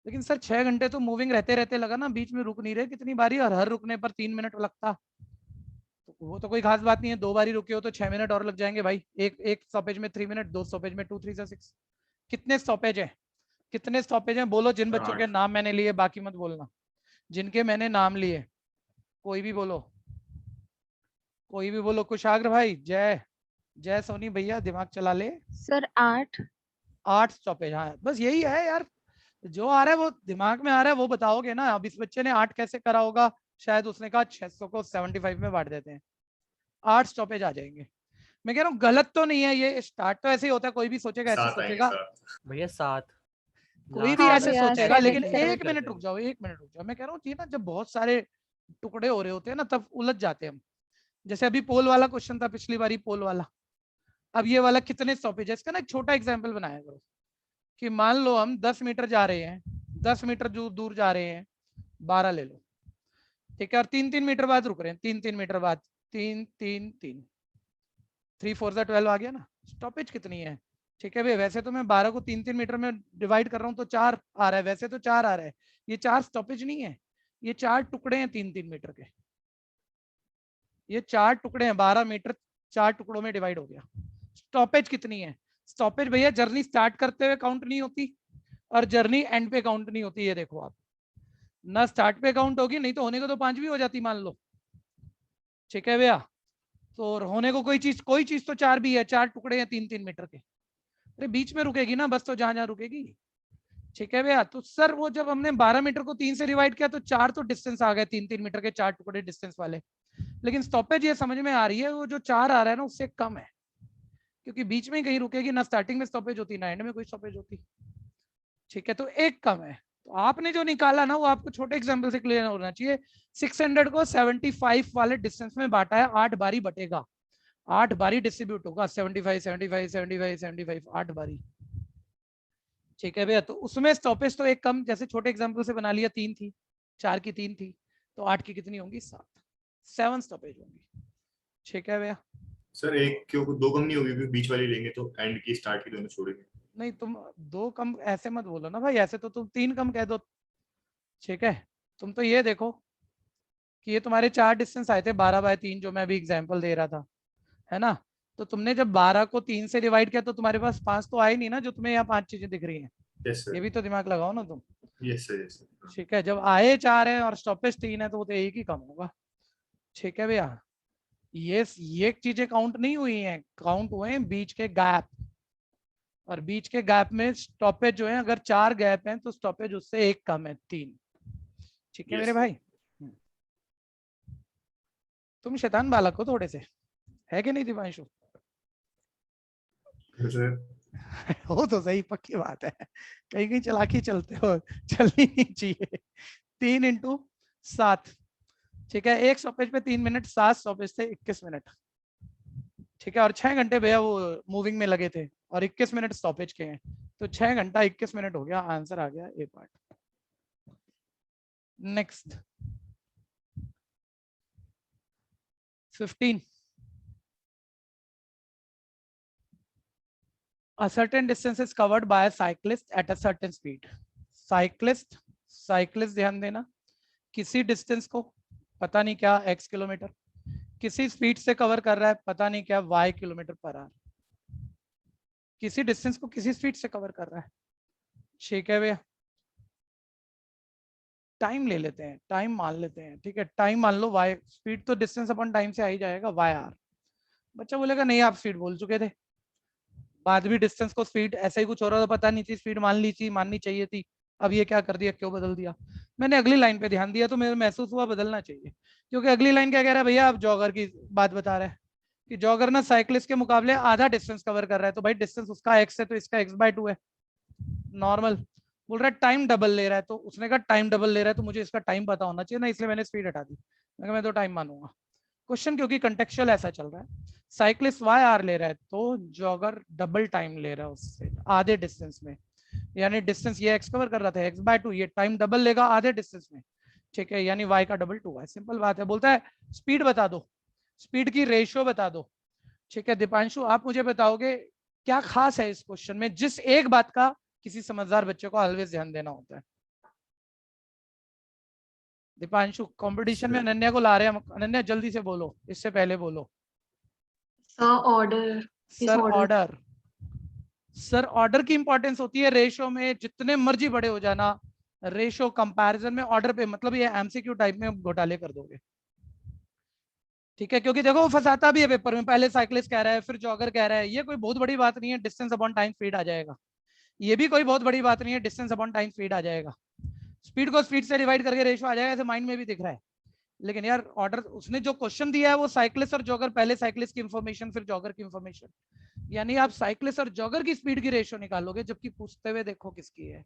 लेकिन सर 6 घंटे तो मूविंग रहते रहते लगा ना, बीच में रुक नहीं रहे कितनी बारी, और हर रुकने पर 3 मिनट लगता, तो वो तो कोई खास बात नहीं है, 2 बारी रुके हो तो 6 मिनट और लग जाएंगे भाई, एक स्टॉपेज में 3 मिनट, 2 स्टॉपेज में 2 3 से 6। कितने स्टॉपेज है, कितने स्टॉपेज हैं बोलो, जिन बच्चों के नाम मैंने लिए, बाकी मत बोलना, जिनके मैंने नाम लिए, कोई भी बोलो, कोई भी बोलो। कुशाग्र भाई, जय सोनी भैया, दिमाग चला ले। सर 8 स्टॉपेज, हाँ बस यही है यार, जो आ रहा है वो दिमाग में आ रहा है वो बताओगे ना। अब इस बच्चे ने 8 कैसे करा होगा, शायद उसने कहा 600 को 75 में बांट देते हैं, 8 स्टॉपेज आ जाएंगे। मैं कह रहा हूँ गलत तो नहीं है, ये स्टार्ट तो ऐसे ही होता है, कोई भी सोचेगा ऐसे 7 आएंगे, सोचेगा, 7। भैया 7 कोई भी हाँ ऐसे भैया, सोचेगा, seven लेकिन है। 1 मिनट रुक जाओ, 1 मिनट रुक जाओ। मैं कह रहा हूँ ना, जब बहुत सारे टुकड़े हो रहे होते हैं ना, तब उलझ जाते हैं हम। जैसे अभी पोल वाला क्वेश्चन था, पिछली बारी पोल वाला, अब ये वाला कितने स्टॉपेज है, इसका ना एक छोटा एग्जाम्पल बनाया करो कि मान लो हम 10 मीटर जा रहे हैं, 10 मीटर दूर जा रहे हैं, 12 ले लो, ठीक है, और 3-3 मीटर बाद रुक रहे हैं, 3-3 मीटर बाद, 3-3-3, 3-4 12 आ गया ना, स्टॉपेज कितनी है, ठीक है भैया। वैसे तो मैं 12 को 3-3 मीटर में डिवाइड कर रहा हूँ तो 4 आ रहा है, वैसे तो 4 आ रहा है, ये 4 स्टॉपेज नहीं है, ये 4 टुकड़े हैं 3-3 मीटर के, ये 4 टुकड़े हैं, 12 मीटर 4 टुकड़ों में डिवाइड हो गया। स्टॉपेज कितनी है, स्टॉपेज भैया जर्नी स्टार्ट करते हुए काउंट नहीं होती और जर्नी एंड पे काउंट नहीं होती, ये देखो आप, ना स्टार्ट पे काउंट होगी, नहीं तो होने को तो 5 भी हो जाती मान लो, ठीक है भैया। तो होने को कोई चीज तो 4 भी है, 4 टुकड़े हैं 3-3 मीटर के, अरे बीच में रुकेगी ना बस, तो जहां जहां रुकेगी, ठीक है भैया। तो सर वो जब हमने 12 मीटर को 3 से डिवाइड किया तो 4 तो डिस्टेंस आ गए, 3-3 मीटर के 4 टुकड़े डिस्टेंस वाले, लेकिन स्टॉपेज ये समझ में आ रही है वो जो 4 आ रहा है ना उससे कम है, क्योंकि बीच में ही कहीं रुकेगी, ना स्टार्टिंग में स्टॉपेज होती ना एंड में कोई स्टॉपेज होती, ठीक है, तो एक कम है। तो आपने जो निकाला ना वो आपको छोटे एग्जांपल से क्लियर होना चाहिए। 600 को 75 वाले डिस्टेंस में बांटा है, 8 बारी बटेगा, 8 बारी डिस्ट्रीब्यूट होगा, 75 75 75 75 8 बारी, ठीक है भैया। तो उसमें स्टॉपेज तो एक कम, जैसे छोटे एग्जांपल से बना लिया, 3 थी, 4 की 3 थी, तो 8 की कितनी होंगी, 7 स्टॉपेज होंगी, ठीक है भैया। सर एक क्यों दो कम नहीं होगी, क्योंकि बीच वाली लेंगे तो एंड की स्टार्ट की दोनों छोड़ेंगे। नहीं तुम 2 कम ऐसे मत बोलो ना भाई, ऐसे तो तुम 3 कम कह दो, ठीक है। तुम तो ये देखो कि ये तुम्हारे 4 डिस्टेंस आए थे 12/3 जो मैं अभी एग्जांपल दे रहा था, है ना। तो तुमने जब 12 को 3 से डिवाइड किया तो तुम्हारे पास 5 तो आए नहीं ना, जो तुम्हें यहाँ 5 चीजें दिख रही हैं, यस ये सर, भी तो दिमाग लगाओ ना तुम, यस सर, यस सर। ठीक है। जब आए 4 है और स्टॉपेज 3 है तो वो तो एक ही कम होगा, ठीक है भैया। ये चीजें काउंट नहीं हुई हैं, काउंट हुए हैं बीच के गैप, और बीच के गैप में स्टॉपेज जो है, अगर 4 गैप हैं तो स्टॉपेज उससे एक कम है, 3, ठीक है Yes, मेरे sir. भाई। तुम शैतान बालक हो थोड़े से, है कि नहीं दिवांशु? सर हो तो सही, पक्की बात है, कहीं कहीं चालाकी चलते हो, चलनी नहीं चाहिए। 3 × 7, ठीक है, एक स्टॉपेज पे 3 मिनट, 7 स्टॉपेज से 21 मिनट, ठीक है, और 6 घंटे भैया वो मूविंग में लगे थे और 21 मिनट स्टॉपेज के हैं, तो 6 घंटा 21 मिनट हो गया, आंसर आ गया ए part. Next 15, a certain distance is covered by a cyclist at a certain speed. Cyclist ध्यान देना, किसी डिस्टेंस को पता नहीं क्या x किलोमीटर किसी स्पीड से कवर कर रहा है, पता नहीं क्या y किलोमीटर पर आवर, किसी डिस्टेंस को किसी स्पीड से कवर कर रहा है, ठीक है भैया। टाइम ले लेते हैं, टाइम मान लेते हैं, ठीक है, टाइम मान लो y, स्पीड तो डिस्टेंस अपॉन टाइम से आ ही जाएगा, y/r। बच्चा बोलेगा नहीं आप स्पीड बोल चुके थे, बाद भी डिस्टेंस को स्पीड ऐसा ही कुछ हो रहा था, पता नहीं थी, स्पीड मान ली थी, माननी चाहिए थी, अब ये क्या कर दिया, क्यों बदल दिया? मैंने अगली लाइन पे ध्यान दिया तो मेरे महसूस हुआ बदलना चाहिए, क्योंकि अगली लाइन क्या कह रहा है भैया, आप जॉगर की बात बता रहे हैं कि जॉगर ना साइक्लिस्ट के मुकाबले आधा डिस्टेंस कवर कर रहा है, तो भाई डिस्टेंस उसका x है तो इसका x/2 है, नॉर्मल। बोल रहा है टाइम डबल ले रहा है, तो उसने कहा टाइम डबल ले रहा है तो मुझे इसका टाइम पता होना चाहिए ना, इसलिए मैंने स्पीड हटा दी, मैं तो टाइम मानूंगा। क्वेश्चन क्योंकि कंटेक्चुअल ऐसा चल रहा है, साइक्लिस्ट y/r ले रहा है तो जॉगर डबल टाइम ले रहा है उससे आधे डिस्टेंस में, यानी डिस्टेंस ये x कवर कर रहा था x/2, ये टाइम डबल लेगा आधे डिस्टेंस में, ठीक है, यानी y का डबल 2 है, सिंपल बात है। बोलता है स्पीड बता दो, स्पीड की रेशियो बता दो, ठीक है। दीपांशु आप मुझे बताओगे क्या खास है इस क्वेश्चन में, जिस एक बात का किसी समझदार बच्चे को ऑलवेज ध्यान देना होता है। दीपांशु कंपटीशन में अनन्या को ला रहे हैं, अनन्या जल्दी से बोलो, इससे पहले बोलो। Order, sir order, sir order की इंपॉर्टेंस होती है रेशो में, जितने मर्जी बड़े हो जाना, रेशो कंपैरिजन में ऑर्डर पे, मतलब ये एमसीक्यू टाइप में घोटाले कर दोगे, ठीक है, क्योंकि देखो वो फंसाता भी है पेपर में, पहले साइक्लिस्ट कह रहा है फिर जॉगर कह रहा है, ये कोई बहुत बड़ी बात नहीं है, डिस्टेंस अपॉन टाइम स्पीड आ जाएगा, ये भी कोई बहुत बड़ी बात नहीं है, डिस्टेंस अपॉन टाइम स्पीड आ जाएगा, स्पीड को स्पीड से डिवाइड करके रेशो आ जाएगा, ऐसे माइंड में भी दिख रहा है। लेकिन यार ऑर्डर, उसने जो क्वेश्चन दिया है वो साइक्लिस्ट और जॉगर, पहले साइक्लिस्ट की इंफॉर्मेशन फिर जॉगर की इंफॉर्मेशन, यानी आप साइक्लिस्ट और जॉगर की स्पीड की रेशियो निकालोगे, जबकि पूछते हुए देखो किसकी है,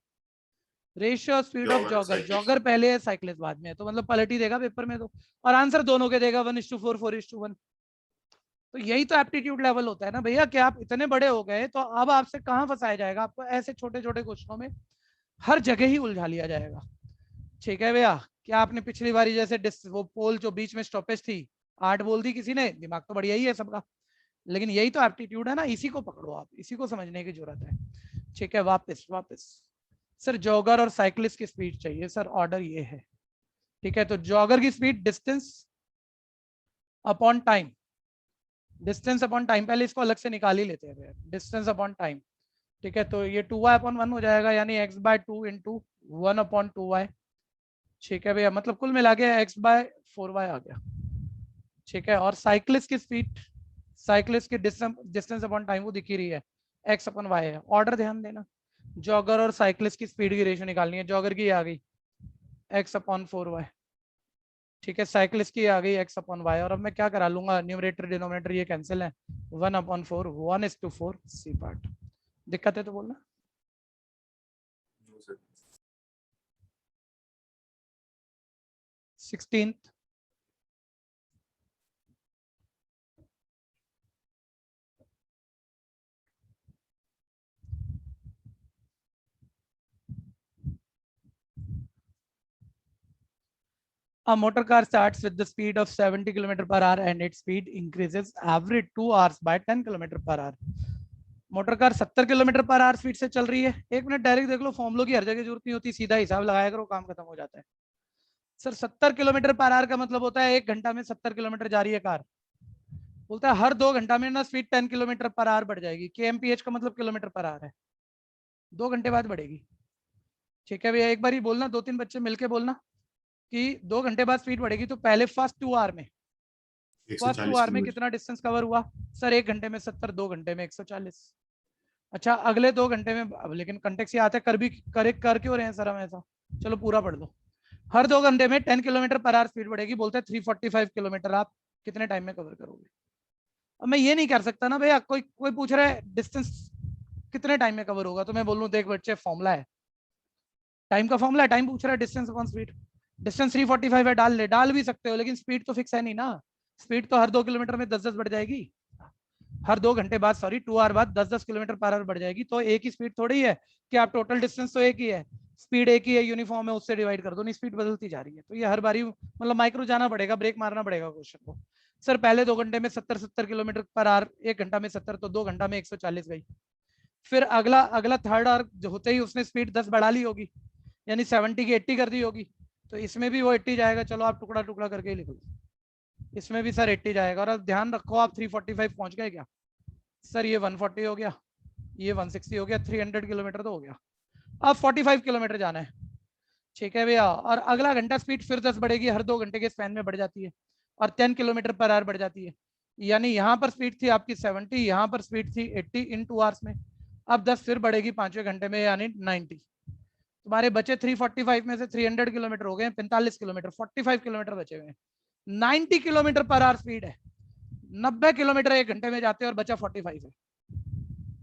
ratio speed of Jogger, jogger, cyclist. Jogger पहले है साइक्लिस्ट बाद में है, तो मतलब पलट ही देगा पेपर में तो। और आंसर दोनों के देगा 1:4 4:1। तो यही तो एप्टीट्यूड लेवल होता है ना भैया, कि आप इतने बड़े हो गए तो अब आपसे कहाँ फंसाया जाएगा, आपको ऐसे छोटे छोटे क्वेश्चनों में हर जगह ही उलझा लिया जाएगा। ठीक है भैया, क्या आपने पिछली बारी जैसे वो पोल जो बीच में स्टॉपेज थी 8 बोल दी किसी ने, दिमाग तो बढ़िया ही है सबका, लेकिन यही तो एप्टीट्यूड है ना, इसी को पकड़ो आप, इसी को समझने की जरूरत है। ठीक है, वापस सर जॉगर और साइकिलिस्ट की स्पीड चाहिए सर, ऑर्डर ये है। ठीक है, तो जॉगर की speed distance upon time, distance upon time, पहले इसको अलग से निकाल ही लेते हैं, डिस्टेंस अपॉन टाइम। ठीक है, तो ये 2y/1 हो जाएगा, यानी x/2 इंटू 1/2y। ठीक है भैया, मतलब कुल मिला के x/4y आ गया। ठीक है, और साइकिलिस्ट की स्पीड, साइकिलिस्ट की डिस्टेंस अपॉन टाइम वो दिख ही रही है, x/y है। ऑर्डर ध्यान देना, जॉगर और साइकिलिस्ट की स्पीड की रेशियो निकालनी है, जॉगर की आ गई x/4y। ठीक है, साइकिलिस्ट की आ गई x/y, और अब मैं क्या करा लूंगा, न्यूमरेटर डिनोमिनेटर ये कैंसिल है, 1/4 1:4 सी पार्ट। दिक्कत है तो बोलना। No, sir. 16th A motor car starts with the speed of 70 km/h and its speed increases every 2 hours by 10 km/h. Motor car 70 km/h speed से चल रही है। एक मिनट डायरेक्ट देख लो, फॉर्मूलों की हर जगह जरूरत नहीं होती, सीधा हिसाब लगाया करो, काम खत्म हो जाता है। सर 70 km/h का मतलब होता है 1 घंटा में 70 किलोमीटर जा रही है कार। बोलता है हर 2 घंटा में ना स्पीड 10 km/h बढ़ जाएगी। kmph का मतलब किलोमीटर पर आवर है, 2 घंटे बाद बढ़ेगी। ठीक है भैया, एक बार ही बोलना, 2-3 बच्चे मिलके बोलना कि 2 घंटे बाद स्पीड बढ़ेगी। तो पहले फर्स्ट 2 आवर में, 140 किलोमीटर किलोमीटर। कितना डिस्टेंस कवर हुआ सर, 1 घंटे में 70, 2 घंटे में 140। अच्छा, अगले 2 घंटे में, अब लेकिन कंटेक्स्ट ये आता है, कर क्यों रहे हैं सर हम ऐसा, चलो पूरा पढ़ लो। हर 2 घंटे में 10 km/h स्पीड बढ़ेगी, बोलते हैं 345 किलोमीटर आप कितने टाइम में कवर करोगे। अब मैं ये नहीं कर सकता ना भैया, कोई पूछ रहा है डिस्टेंस कितने टाइम में कवर होगा, तो मैं बोलूं देख बच्चे फॉर्मूला है, टाइम का फॉर्मूला है, टाइम पूछ रहा है डिस्टेंस अपॉन स्पीड, डिस्टेंस 345 है, डाल भी सकते हो, लेकिन स्पीड तो फिक्स है नहीं ना। स्पीड तो हर 2 किलोमीटर में 10-10 बढ़ जाएगी, हर 2 घंटे बाद, सॉरी 2 आवर बाद 10-10 km/h बढ़ जाएगी। तो एक ही स्पीड थोड़ी है कि आप टोटल डिस्टेंस तो एक ही है, स्पीड एक ही है, यूनिफॉर्म है, उससे डिवाइड कर दो, नहीं स्पीड बदलती जा रही है। तो ये हर बारी मतलब माइक्रो जाना पड़ेगा, ब्रेक मारना पड़ेगा क्वेश्चन को। सर पहले 2 घंटे में 70 km/h, 1 घंटा में 70, तो 2 घंटा में 140 गई। फिर अगला थर्ड आवर होते ही उसने स्पीड 10 बढ़ा ली होगी, यानी 70 की 80 कर दी होगी, तो इसमें भी वो 80 जाएगा। चलो आप टुकड़ा टुकड़ा करके ही लिख लो, इसमें भी सर 80 जाएगा। और अब ध्यान रखो, आप 345 पहुंच गए क्या सर, ये 140 हो गया, ये 160 हो गया, 300 किलोमीटर तो हो गया। अब 45 किलोमीटर जाना है। ठीक है भैया, और अगला घंटा स्पीड फिर 10 बढ़ेगी, हर 2 घंटे के स्पैन में बढ़ जाती है, और 10 km/h बढ़ जाती है। यानी यहाँ पर स्पीड थी आपकी 70, यहाँ पर स्पीड थी 80 इन 2 आवर्स में, अब 10 फिर बढ़ेगी 5वें घंटे में, यानी 90। तुम्हारे बचे 345 में से 300 किलोमीटर हो गए, 45 किलोमीटर, 45 किलोमीटर बचे हुए हैं। 90 km/h स्पीड है, 90 किलोमीटर 1 घंटे में जाते हैं, और बचा 45 है।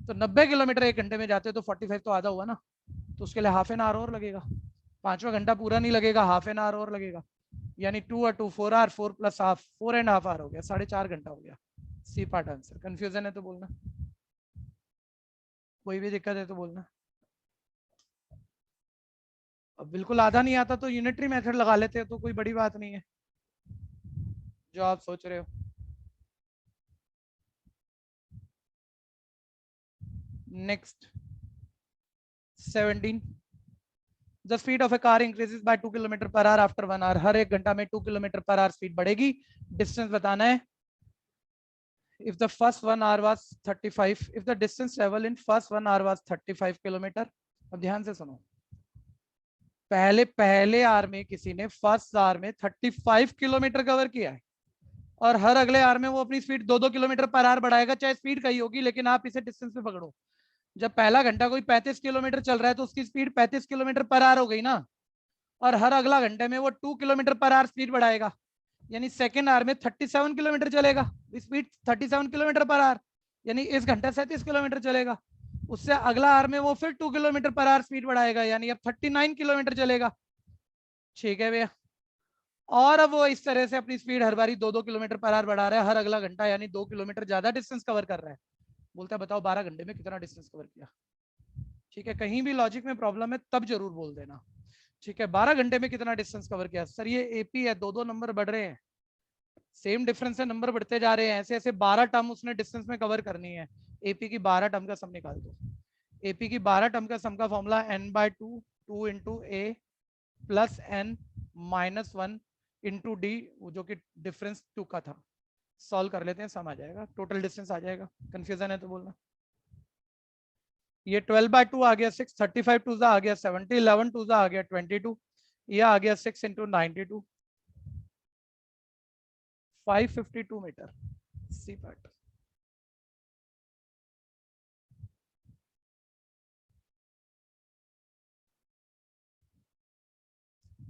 तो 90 किलोमीटर 1 घंटे में जाते हैं, तो 45 तो आधा हुआ ना, तो उसके लिए हाफ एन आवर और लगेगा, 5वां घंटा पूरा नहीं लगेगा, हाफ एन आवर और लगेगा, यानी 2 और 2 4 आवर, 4 प्लस हाफ 4.5 आवर हो गया, 4.5 घंटा हो गया। C part answer. कंफ्यूजन है तो बोलना, कोई भी दिक्कत है तो बोलना। अब बिल्कुल आधा नहीं आता तो यूनिटरी मेथड लगा लेते हैं, तो कोई बड़ी बात नहीं है जो आप सोच रहे हो। Next 17, the speed of a car increases by 2 km/h after 1 hour। हर 1 घंटा में 2 km/h स्पीड बढ़ेगी। डिस्टेंस बताना है। if the first 1 hour was 35, if the distance travel in first 1 hour was 35 kilometre. अब ध्यान से सुनो, पहले आवर में किसी ने फर्स्ट आवर में 35 किलोमीटर कवर किया है, और हर अगले आवर में वो अपनी स्पीड 2-2 km/h बढ़ाएगा, चाहे स्पीड कही होगी, लेकिन आप इसे डिस्टेंस पे पकड़ो। जब पहला घंटा कोई 35 किलोमीटर चल रहा है, तो उसकी स्पीड 35 km/h हो गई ना, और हर अगला घंटे में वो 2 km/h स्पीड बढ़ाएगा, यानी सेकेंड आवर में 37 किलोमीटर चलेगा, स्पीड 37 km/h, यानी इस घंटे 37 किलोमीटर चलेगा। उससे अगला आर में वो फिर 2 किलोमीटर पर आवर स्पीड बढ़ाएगा, यानी अब 39 किलोमीटर चलेगा। ठीक है भैया, और अब वो इस तरह से अपनी स्पीड हर बारी 2-2 किलोमीटर पर आवर बढ़ा रहा है हर अगला घंटा, यानी 2 किलोमीटर ज्यादा डिस्टेंस कवर कर रहा है। बोलता है बताओ 12 घंटे में कितना डिस्टेंस कवर किया। ठीक है, कहीं भी लॉजिक में प्रॉब्लम है तब जरूर बोल देना। ठीक है, 12 घंटे में कितना डिस्टेंस कवर किया सर? ये एपी है, 2-2 नंबर बढ़ रहे हैं, सेम डिफरेंस है, नंबर बढ़ते जा रहे हैं, ऐसे ऐसे 12 टर्म उसने डिस्टेंस में कवर करनी है। एपी की 12 टर्म का सम निकाल दो। एपी की 12 टर्म का सम का formula n/2 2 into A plus n minus 1 into D, जो कि डिफरेंस 2 का था। सॉल्व कर लेते हैं, सम आ जाएगा, टोटल डिस्टेंस आ जाएगा। कंफ्यूजन है तो बोलना। ये 12/2 आ गया 6, 35 टू आ गया 70, 11 टू आ गया 22, ये आ गया 6 into 92, 552 metre. C part.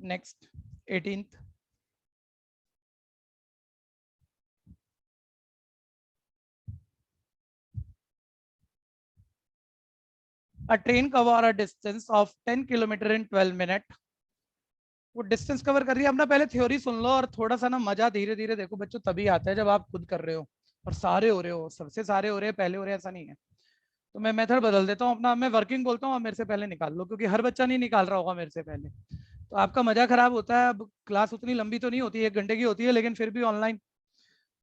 Next 18th, a train cover a distance of 10 kilometre in 12 minutes। वो डिस्टेंस कवर कर रही है। अपना पहले थ्योरी सुन लो और थोड़ा सा ना मजा धीरे धीरे देखो बच्चों, तभी आता है जब आप खुद कर रहे हो और सारे हो रहे हो, सबसे सारे हो रहे हैं, पहले हो रहे हैं, ऐसा नहीं है। तो मैं मेथड बदल देता हूँ अपना, मैं वर्किंग बोलता हूँ, मेरे से पहले निकाल लो, क्योंकि हर बच्चा नहीं निकाल रहा होगा मेरे से पहले, तो आपका मजा खराब होता है। अब क्लास उतनी लंबी तो नहीं होती, 1 घंटे की होती है, लेकिन फिर भी ऑनलाइन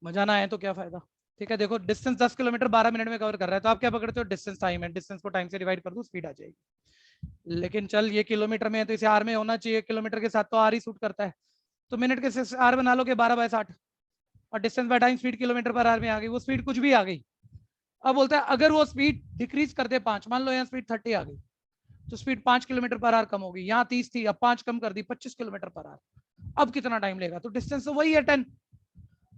मजा ना आए तो क्या फायदा। ठीक है, देखो डिस्टेंस 10 किलोमीटर 12 मिनट में कवर कर रहा है, तो आप क्या पकड़ते हो? डिस्टेंस टाइम है, डिस्टेंस को टाइम से डिवाइड कर दो, स्पीड आ जाएगी। लेकिन चल ये किलोमीटर में है तो इसे आर में होना चाहिए, किलोमीटर के साथ तो आर ही सूट करता है, तो मिनट के आर बना लो कि 12/60, और distance by time speed kilometre पर आर में आ गई, वो स्पीड कुछ भी आ गई। अब बोलता है अगर वो स्पीड डिक्रीज कर दे 5, मान लो यहाँ स्पीड 30 आ गई, तो स्पीड 5 किलोमीटर पर आर कम होगी, यहाँ 30 थी, अब 5 कम कर दी, 25 किलोमीटर पर आर। अब कितना टाइम लेगा? तो डिस्टेंस तो वही है 10,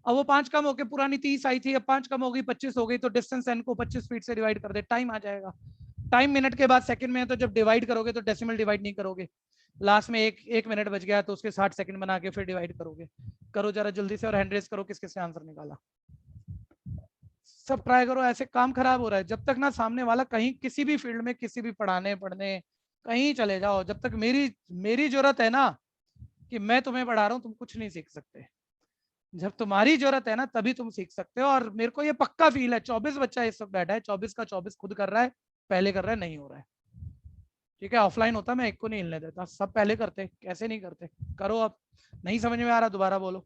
अब वो 5 कम होके पुरानी 30 आई थी, अब 5 कम हो गई 25 हो गई, तो डिस्टेंस n को 25 स्पीड से डिवाइड कर दे, टाइम आ जाएगा। टाइम मिनट के बाद सेकंड में है, तो जब डिवाइड करोगे तो डेसिमल डिवाइड नहीं करोगे, लास्ट में एक मिनट बच गया तो उसके 60 सेकंड बना के फिर डिवाइड करोगे। करो जरा जल्दी से और हैंड रेस करो, किस किस ने आंसर निकाला। सब ट्राई करो, ऐसे काम खराब हो रहा है। जब तक ना सामने वाला कहीं किसी भी फील्ड में, किसी भी पढ़ाने पढ़ने कहीं चले जाओ, जब तक मेरी जरूरत है ना कि मैं तुम्हें पढ़ा रहा हूँ, तुम कुछ नहीं सीख सकते। जब तुम्हारी जरूरत है ना तभी तुम सीख सकते हो। और मेरे को ये पक्का फील है, 24 बच्चा इस वक्त बैठा है, 24 का 24 खुद कर रहा है, पहले कर रहा है, नहीं हो रहा है। ठीक है, ऑफलाइन होता मैं एक को नहीं हिलने देता, सब पहले करते, कैसे नहीं करते। करो, अब नहीं समझ में आ रहा दोबारा बोलो।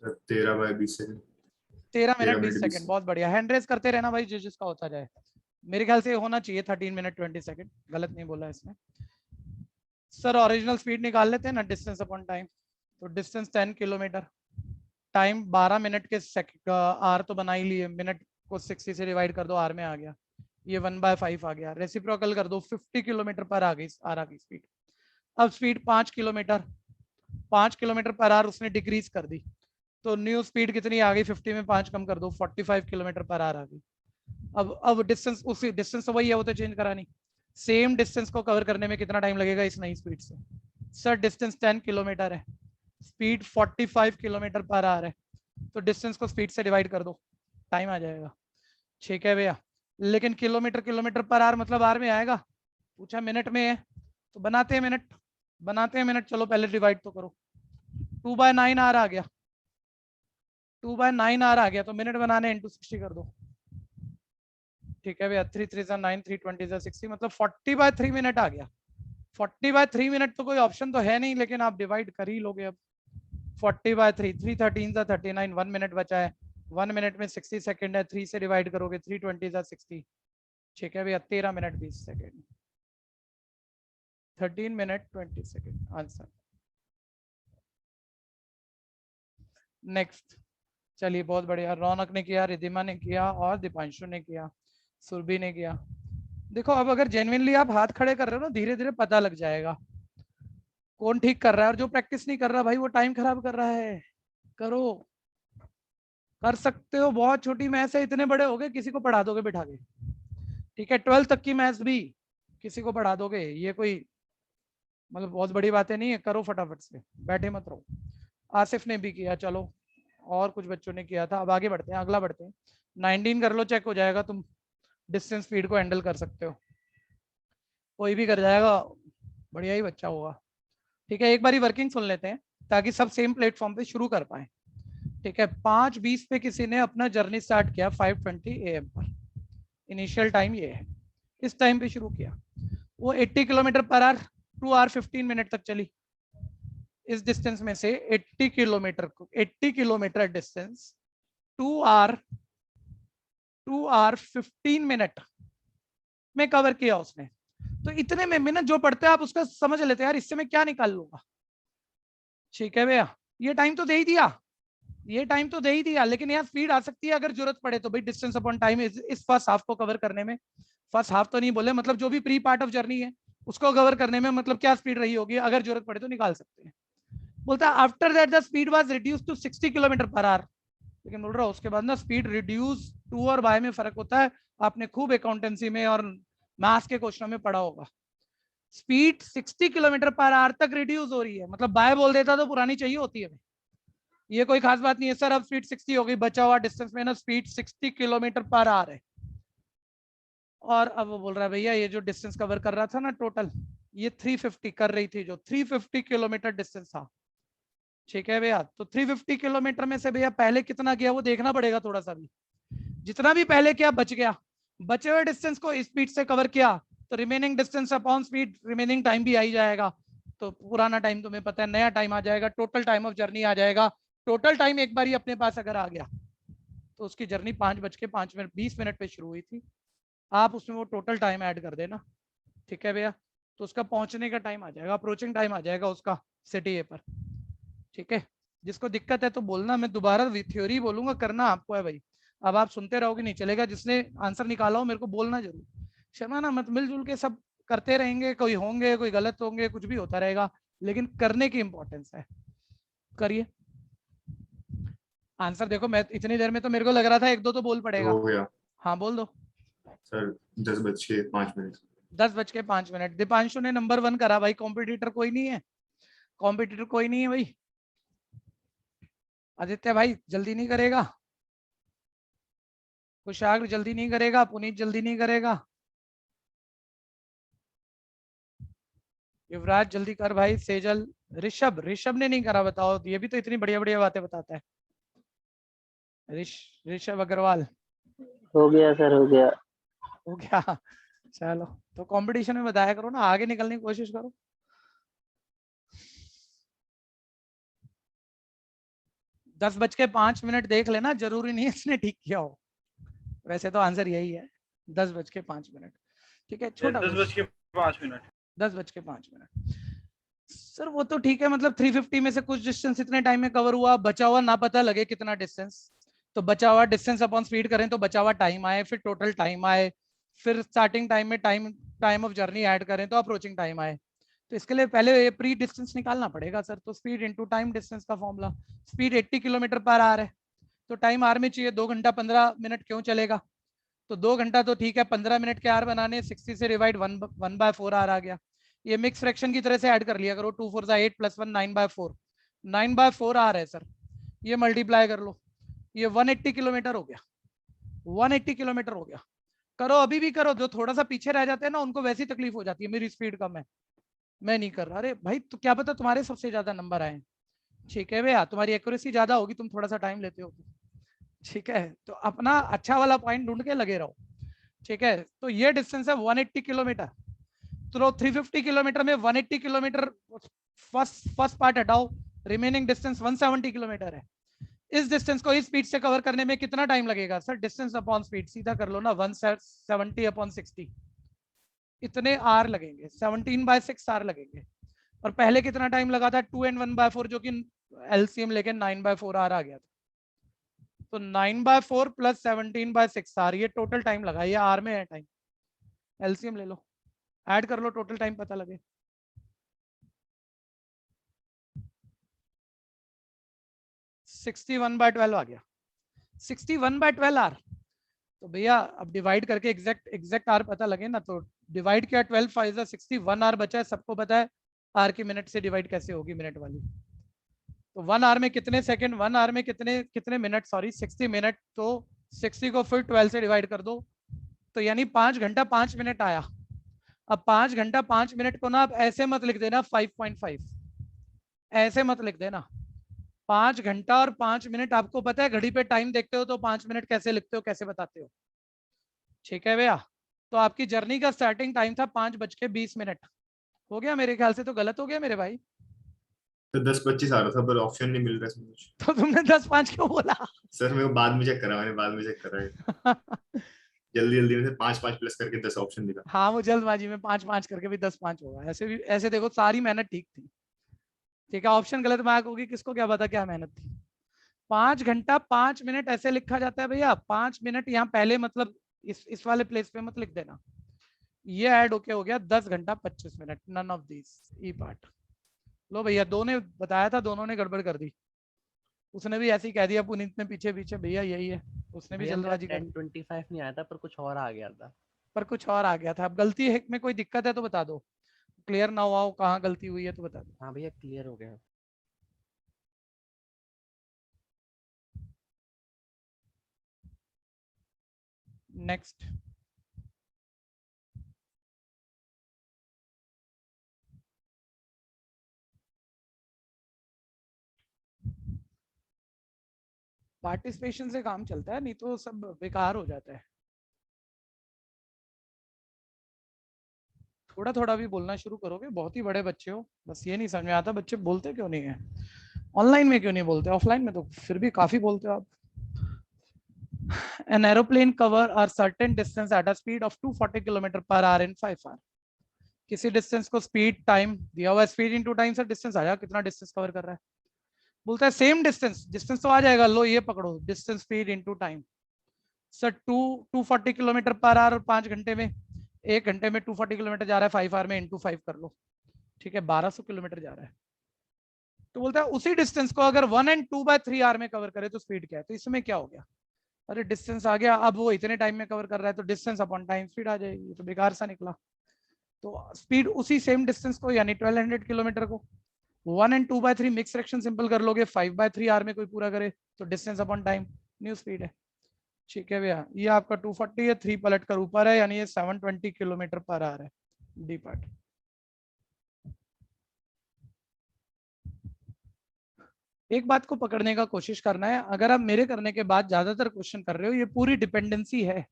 13/20 सेकंड। 13 मिनट 20 मिनट 20 सेकंड, बहुत बढ़िया। हैंड रेस करते रहना भाई, जिसका होता जाए। मेरे ख्याल से होना चाहिए 13 मिनट 20 सेकंड, गलत नहीं बोला इसमें। सर ओरिजिनल स्पीड निकाल लेते हैं ना, डिस्टेंस अपॉन टाइम। तो डिस्टेंस 10 किलोमीटर, टाइम 12 मिनट के आर तो बना ही लिए, मिनट को 60 से डिवाइड कर दो, आर में आ गया, ये 1/5 आ गया। रेसिप्रोकल कर दो, 50 किलोमीटर पर आ गई स्पीड। अब स्पीड 5 किलोमीटर पर आर उसने डिक्रीज कर दी, तो न्यू स्पीड कितनी आ गई? 50 में 5 कम कर दो, 45 किलोमीटर पर आर आ गई। अब डिस्टेंस उसी डिस्टेंस तो वही है, वो तो चेंज करा नहीं। सेम डिस्टेंस को कवर करने में कितना टाइम लगेगा इस नई स्पीड से? सर डिस्टेंस 10 किलोमीटर है, स्पीड 45 किलोमीटर पर आर है, तो डिस्टेंस को स्पीड से डिवाइड कर दो, टाइम आ जाएगा। ठीक है भैया, लेकिन किलोमीटर पर आर मतलब आर में आएगा, पूछा मिनट में है तो बनाते हैं मिनट। चलो पहले डिवाइड तो करो, 2/9 आर आ गया, 2/9 आर आ गया, तो मिनट बनाने इंटू 60 कर दो। ठीक है भैया, 3 3 9, 3 20 60, मतलब 40/3 मिनट आ गया। 40/3 मिनट तो कोई ऑप्शन तो है नहीं, लेकिन आप डिवाइड कर ही लोगे। अब 40/3, 3 13 39, 1 मिनट बचा है, 1 मिनट में 60 सेकंड है, 3 से डिवाइड करोगे, 3 20 60। ठीक है भैया, 13 minute 20 second, 13 minute 20 second answer. Next, चलिए बहुत बढ़िया, रौनक ने किया, रिधिमा ने किया, और दीपांशु ने किया, सुरभि ने किया। देखो अब अगर जेन्युइनली आप हाथ खड़े कर रहे हो ना, धीरे धीरे पता लग जाएगा कौन ठीक कर रहा है, और जो प्रैक्टिस नहीं कर रहा भाई वो टाइम खराब कर रहा है। करो, कर सकते हो। बहुत छोटी मैथ्स है, इतने बड़े हो गए, किसी को पढ़ा दोगे बिठा के। ठीक है, 12th तक की मैथ्स भी किसी को पढ़ा दोगे, ये कोई मतलब बहुत बड़ी बातें नहीं है। करो फटाफट से, बैठे मत रहो। आसिफ ने भी किया, चलो और कुछ बच्चों ने किया था। अब आगे बढ़ते हैं, अगला बढ़ते हैं। 19 कर लो, चेक हो जाएगा। तुम डिस्टेंस स्पीड को हैंडल कर सकते हो। कोई भी कर जाएगा, बढ़िया ही बच्चा होगा। ठीक है, एक बारी वर्किंग सुन लेते हैं ताकि सब सेम प्लेटफॉर्म पे शुरू कर पाए। ठीक है, 5:20 पे किसी ने अपना जर्नी स्टार्ट किया 5:20 AM पर। इनिशियल टाइम ये है, इस टाइम पे शुरू किया। वो 80 kilometre per our 2 our 15 minute तक चली। इस डिस्टेंस में से 80 किलोमीटर डिस्टेंस 2 आवर 15 मिनट में कवर किया उसने। तो इतने में ना जो पढ़ते हैं आप उसका समझ लेते हैं यार, इससे मैं क्या निकाल लूंगा। ठीक है भैया, ये टाइम तो दे ही दिया, ये टाइम तो दे ही दिया, लेकिन यार स्पीड आ सकती है अगर जरूरत पड़े तो। भाई डिस्टेंस अपॉन टाइम इस फर्स्ट हाफ को कवर करने में, फर्स्ट हाफ तो नहीं बोले, मतलब जो भी प्री पार्ट ऑफ जर्नी है उसको कवर करने में मतलब क्या स्पीड रही होगी, अगर जरूरत पड़े तो निकाल सकते हैं। बोलता है after that the speed was reduce to 60 kilometre per hour. लेकिन बोल रहा हूँ उसके बाद ना स्पीड रिड्यूस टू और बाय में फर्क होता है। आपने खूब अकाउंटेंसी में और मैथ्स के क्वेश्चन में पढ़ा होगा। स्पीड 60 किलोमीटर पर आवर तक रिड्यूस हो रही है, मतलब बाय बोल देता तो पुरानी चाहिए होती है। ये कोई खास बात नहीं है सर, अब स्पीड 60 हो गई, बचा हुआ डिस्टेंस में ना स्पीड 60 किलोमीटर पर आवर है। और अब वो बोल रहा है भैया ये जो डिस्टेंस कवर कर रहा था ना टोटल, ये 350 कर रही थी, जो 350 किलोमीटर डिस्टेंस था। ठीक है भैया, तो 350 किलोमीटर में से भैया पहले कितना किया वो देखना पड़ेगा थोड़ा सा भी। जितना भी पहले किया बच गया, बचे हुए डिस्टेंस को स्पीड से कवर किया तो remaining distance upon speed, remaining time भी आ ही जाएगा। तो पुराना टाइम तुम्हें पता है, नया टाइम आ जाएगा, टोटल टाइम ऑफ जर्नी आ जाएगा। टोटल टाइम एक बार ही अपने पास अगर आ गया तो उसकी जर्नी 5:05 20 मिनट पे शुरू हुई थी, आप उसमें वो टोटल टाइम ऐड कर देना। ठीक है भैया, तो उसका पहुंचने का टाइम आ जाएगा, अप्रोचिंग टाइम आ जाएगा उसका सिटी ए पर। ठीक है, जिसको दिक्कत है तो बोलना, मैं दोबारा थ्योरी बोलूंगा, करना आपको है भाई। अब आप सुनते रहोगे नहीं चलेगा, जिसने आंसर निकाला हो मेरे को बोलना जरूर, शर्माना मत, मिलजुल के सब करते रहेंगे, कोई होंगे कोई गलत होंगे, कुछ भी होता रहेगा, लेकिन करने की इंपॉर्टेंस है। करिए आंसर। देखो मैं इतनी देर में तो मेरे को लग रहा था 1-2 तो बोल पड़ेगा। हो गया हाँ बोल दो सर, 10:05 10:05। दीपांशु ने नंबर 1 करा भाई, कॉम्पिटिटर कोई नहीं है, कॉम्पिटिटर कोई नहीं है भाई। आदित्य भाई जल्दी नहीं करेगा, कुशाग्र जल्दी नहीं करेगा, पुनीत जल्दी नहीं करेगा, युवराज जल्दी कर भाई, सेजल, ऋषभ ने नहीं करा, बताओ। ये भी तो इतनी बढ़िया बढ़िया बातें बताता है। ऋषभ अग्रवाल हो गया सर, हो गया। हो गया। चलो तो कंपटीशन में बताया करो ना, आगे निकलने की कोशिश करो। दस बज के 5 देख लेना, जरूरी नहीं है इसने ठीक किया हो, वैसे तो आंसर यही है 10:05। ठीक है, छोटा 10:05 10:05। सर वो तो ठीक है, मतलब 350 में से कुछ डिस्टेंस इतने टाइम में कवर हुआ, बचा हुआ ना पता लगे कितना डिस्टेंस, तो बचा हुआ डिस्टेंस अपॉन स्पीड करें तो बचा हुआ टाइम आए, फिर टोटल टाइम आए, फिर स्टार्टिंग टाइम में टाइम ऑफ जर्नी ऐड करें तो अप्रोचिंग टाइम आए। तो इसके लिए पहले प्री डिस्टेंस निकालना पड़ेगा सर। तो स्पीड इंटू टाइम डिस्टेंस का formula, speed 80 kilometre per our है, तो टाइम आर में चाहिए, 2 घंटा 15 मिनट क्यों चलेगा, तो 2 घंटा तो ठीक है, 15 मिनट के आर बनाने, 60 से डिवाइड 1/4 आर आ गया। ये मिक्स फ्रैक्शन की तरह से ऐड कर लिया करो, 2 4 8 + 1 9/4, 9/4 आर है सर, ये मल्टीप्लाई कर लो, ये 180 किलोमीटर हो गया, 180 किलोमीटर हो गया। करो अभी भी करो, जो थोड़ा सा पीछे रह जाते हैं ना उनको वैसी तकलीफ हो जाती है, मेरी स्पीड कम है मैं नहीं कर रहा। अरे भाई तो क्या पता तुम्हारे सबसे ज्यादा नंबर आए। ठीक है भैया, तुम्हारी एक्यूरेसी ज्यादा होगी, तुम थोड़ा सा टाइम लेते हो। ठीक है, तो अपना अच्छा वाला पॉइंट ढूंढ के लगे रहो। ठीक है, तो ये डिस्टेंस है 180 किलोमीटर, तो 350 किलोमीटर में 180 किलोमीटर फर्स्ट पार्ट हटाओ, रिमेनिंग डिस्टेंस 170 किलोमीटर है। इस डिस्टेंस को इस स्पीड से कवर करने में कितना टाइम लगेगा सर, डिस्टेंस अपॉन स्पीड सीधा कर लो ना, 170/60, इतने आर लगेंगे, 17/6 आर लगेंगे। और पहले कितना टाइम लगा था, 2 and 1/4, जो कि एलसीएम लेके 9/4 आर आ गया था। तो 9/4 + 17/6 आर, ये टोटल टाइम लगा, ये आर में है टाइम, एलसीएम ले लो, ऐड कर लो, टोटल टाइम पता लगे। (61/12 आ गया, 61/12 आर। तो भैया अब डिवाइड करके एग्जैक्ट आर पता लगे ना, तो डिवाइड किया 12 5 61 आर बचा है, सबको पता है आर की मिनट से डिवाइड कैसे होगी मिनट वाली। तो 1 आवर में कितने सेकंड, 1 आवर में कितने मिनट, सॉरी 60 मिनट, तो 60 को फिर 12 से डिवाइड कर दो, तो यानी 5 घंटा 5 मिनट आया। अब 5 घंटा 5 मिनट को ना आप ऐसे मत लिख देना 5.5, ऐसे मत लिख देना। 5 घंटा और 5 मिनट, आपको पता है घड़ी पे टाइम देखते हो तो 5 मिनट कैसे लिखते हो, कैसे बताते हो? ठीक है भैया, तो आपकी जर्नी का स्टार्टिंग टाइम था 5:20। हो गया मेरे ख्याल से, तो गलत हो गया मेरे भाई। तो 10:25 आ रहा था पर ऑप्शन नहीं मिल रहा इसमें कुछ। तो तुमने 10:05 क्यों बोला? सर मेरे को बाद में चेक करा, मैंने बाद में चेक करा है। जल्दी जल्दी में से 5 प्लस करके 10 ऑप्शन दिखा। हाँ, वो जल्दबाजी में 5-5 करके भी 10-5 होगा। ऐसे भी, ऐसे देखो सारी मेहनत ठीक थी। ठीक है, ऑप्शन गलत मार्क होगी, किसको क्या पता क्या मेहनत थी। 5 घंटा 5 मिनट ऐसे लिखा जाता है भैया। 5 मिनट यहाँ पहले, मतलब इस वाले प्लेस पे मत लिख देना। ये ऐड होके हो गया 10 घंटा 25 मिनट। None of this E part. लो भैया, दो ने बताया था, दोनों ने गड़बड़ कर दी। उसने भी ऐसे ही कह दिया पुनीत ने पीछे पीछे, भैया यही है। उसने भी भैया मेरा जल्दबाजी कर दी, 10:25 नहीं आया था पर कुछ और आ गया था। पर कुछ और आ गया था। अब गलती है में कोई दिक्कत है तो बता दो, क्लियर ना हुआ हो कहाँ गलती हुई है तो बता दो। हाँ भैया क्लियर हो गया। नेक्स्ट। पार्टिसिपेशन से काम चलता है, नहीं तो सब बेकार हो जाता है। थोड़ा थोड़ा भी बोलना शुरू करोगे, बहुत ही बड़े बच्चे हो। बस ये नहीं समझ में आता बच्चे बोलते क्यों नहीं है, ऑनलाइन में क्यों नहीं बोलते, ऑफलाइन में तो फिर भी काफी बोलते हो आप। An aeroplane cover a certain distance at a speed of 240 km/h in 5 hours. किसी डिस्टेंस को स्पीड टाइम दिया हुआ, स्पीड इनटू टाइम से डिस्टेंस आया, कितना डिस्टेंस कवर कर रहा है। बोलता है सेम डिस्टेंस, डिस्टेंस तो आ जाएगा, लो ये पकड़ो, distance speed into time. Sir 240 km/h और 5 घंटे में, 1 घंटे में 240 किलोमीटर जा रहा है, 5 आवर में इनटू 5 कर लो। ठीक है, 1200 किलोमीटर जा रहा है। तो बोलता है उसी डिस्टेंस को अगर 1 और 2/3 आवर में कवर करे तो स्पीड क्या है। तो इसमें क्या हो गया, अरे डिस्टेंस आ गया, अब वो इतने टाइम में कवर कर रहा है तो डिस्टेंस अपॉन टाइम स्पीड आ जाएगी। ये तो बेकार सा निकला। तो स्पीड उसी सेम डिस्टेंस को, यानी 1200 किलोमीटर को 1 और 2/3 मिक्स फ्रैक्शन सिंपल कर लोगे, 5/3 आवर में कोई पूरा करे तो distance upon time new speed है। ठीक है भैया, ये आपका 240 है, 3 पलट कर ऊपर है, यानी ये 720 km/h है। D part. एक बात को पकड़ने का कोशिश करना है, अगर आप मेरे करने के बाद ज्यादातर क्वेश्चन कर रहे हो, ये पूरी डिपेंडेंसी है।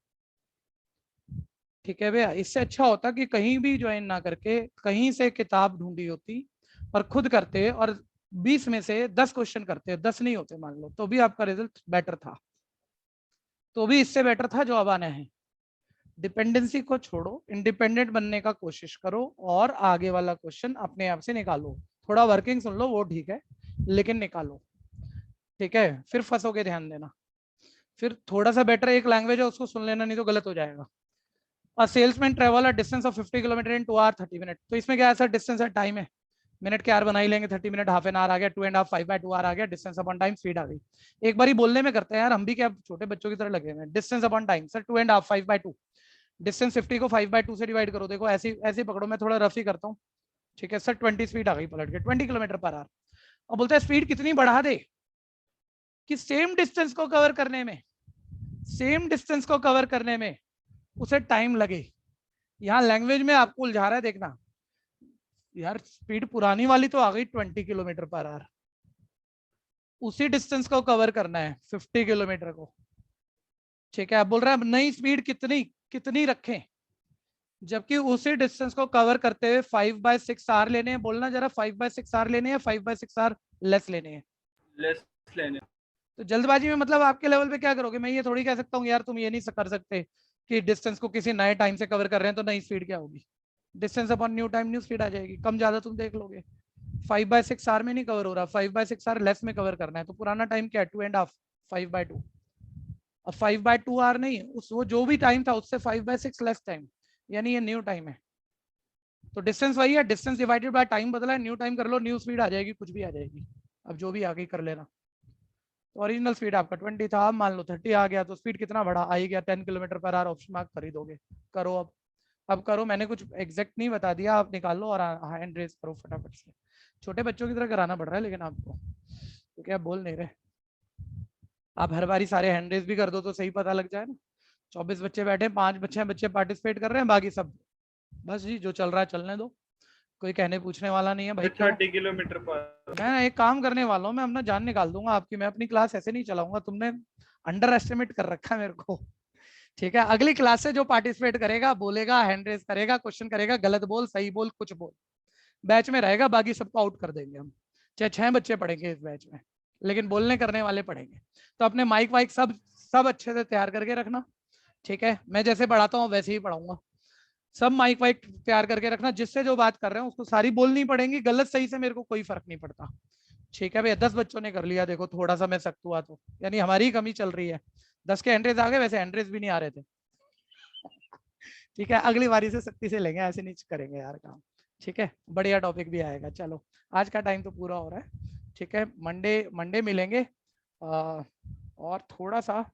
ठीक है भैया, इससे अच्छा होता कि कहीं भी ज्वाइन ना करके कहीं से किताब ढूंढी होती और खुद करते, और 20 में से 10 क्वेश्चन करते, 10 नहीं होते मान लो, तो भी आपका रिजल्ट बेटर था, तो भी इससे बेटर था जो अब आना है। डिपेंडेंसी को छोड़ो, इंडिपेंडेंट बनने का कोशिश करो और आगे वाला क्वेश्चन अपने आप से निकालो। थोड़ा वर्किंग सुन लो वो ठीक है, लेकिन निकालो। ठीक है, फिर फंसोगे, ध्यान देना। फिर थोड़ा सा बेटर एक लैंग्वेज है उसको सुन लेना, नहीं तो गलत हो जाएगा। A salesman travel a distance of 50 km in 2 hours 30 minutes। तो इसमें क्या है सर, डिस्टेंस है, टाइम है, मिनट के आर बना ही लेंगे, 30 मिनट हाफ एन आवर आ गया, 2.5 5/2 आवर आ गया, डिस्टेंस अपॉन टाइम स्पीड आ गई। एक बार ही बोलने में करते हैं यार, हम भी क्या छोटे बच्चों की तरह लगे हुए हैं। Distance upon time sir 2.5 5/2, distance 50 को 5/2 से डिवाइड करो, देखो ऐसे ऐसे पकड़ो, मैं थोड़ा रफ ही करता हूँ। ठीक है सर, 20 स्पीड आ गई पलट के, 20 km/h। अब बोलता है स्पीड कितनी बढ़ा दे कि सेम डिस्टेंस को कवर करने में, सेम डिस्टेंस को कवर करने में उसे टाइम लगे। यहाँ लैंग्वेज में आपको उलझा रहा है, देखना यार, स्पीड पुरानी वाली तो आ गई 20 km/h, उसी डिस्टेंस को कवर करना है 50 किलोमीटर को। ठीक है, अब बोल रहा है नई स्पीड कितनी कितनी रखें, जबकि उसी डिस्टेंस को कवर करते हुए 5/6 आवर लेने हैं। बोलना जरा, 5/6 आवर लेने हैं, 5/6 आवर लेस लेने हैं। लेस लेने। तो जल्दबाजी में मतलब आपके लेवल पे क्या करोगे, मैं ये थोड़ी कह सकता हूँ यार तुम ये नहीं कर सकते कि डिस्टेंस को किसी नए टाइम से कवर कर रहे हैं तो नई स्पीड क्या होगी, distance upon new time new speed आ जाएगी। कम ज्यादा तुम देख लोगे, 5/6 आवर में नहीं कवर हो रहा, 5/6 आवर लेस में कवर करना है, तो पुराना टाइम क्या है 2.5 5/2। अब 5/2 आवर नहीं, उस वो जो भी टाइम था उससे 5/6 लेस टाइम, यानी ये न्यू टाइम है। तो डिस्टेंस वही है, डिस्टेंस डिवाइडेड बाय टाइम बदला है, न्यू टाइम कर लो, न्यू स्पीड आ जाएगी, कुछ भी आ जाएगी। अब जो भी आ गई कर लेना। तो ओरिजिनल स्पीड आपका 20 था, अब मान लो 30 आ गया, तो स्पीड कितना बढ़ा, आ ही गया 10 km/h। ऑप्शन मार्क कर ही दोगे। करो अब करो, मैंने कुछ एग्जैक्ट नहीं बता दिया, आप निकालो और हैंड रेज करो फटाफट से। छोटे बच्चों की तरह कराना पड़ रहा है लेकिन आपको, क्योंकि आप बोल नहीं रहे। आप हर बारी सारे हैंड रेज भी कर दो तो सही पता लग जाए ना। 24 बच्चे बैठे, 5 बच्चे पार्टिसिपेट कर रहे हैं, बाकी सब बस जी जो चल रहा है चलने दो, कोई कहने पूछने वाला नहीं है भाई। क्यों? 30 किलोमीटर पर। मैं एक काम करने वाला हूँ, मैं अपना जान निकाल दूंगा आपकी, मैं अपनी क्लास ऐसे नहीं चलाऊंगा, तुमने अंडर एस्टिमेट कर रखा है मेरे को। ठीक है, अगली क्लास से जो पार्टिसिपेट करेगा, बोलेगा, हैंड रेज करेगा, क्वेश्चन करेगा, गलत बोल सही बोल कुछ बोल, बैच में रहेगा, बाकी सबको आउट कर देंगे हम। चाहे 6 बच्चे पढ़ेंगे इस बैच में, लेकिन बोलने करने वाले पढ़ेंगे। तो अपने माइक वाइक सब अच्छे से तैयार करके रखना। ठीक है, मैं जैसे पढ़ाता हूँ वैसे ही पढ़ाऊंगा। सब माइक वाइक तैयार करके रखना, जिससे जो बात कर रहे हैं उसको सारी बोलनी पड़ेंगी, गलत सही से मेरे को कोई फर्क नहीं पड़ता। ठीक है भैया, 10 बच्चों ने कर लिया, देखो थोड़ा सा मैं सख्त हुआ तो, यानी हमारी ही कमी चल रही है। 10 के हैंड्रेज आ गए, वैसे हैंड्रेज भी नहीं आ रहे थे। ठीक है, अगली बारी से सख्ती से लेंगे, ऐसे नहीं करेंगे यार काम। ठीक है, बढ़िया टॉपिक भी आएगा। चलो आज का टाइम तो पूरा हो रहा है। ठीक है, मंडे मिलेंगे। और थोड़ा सा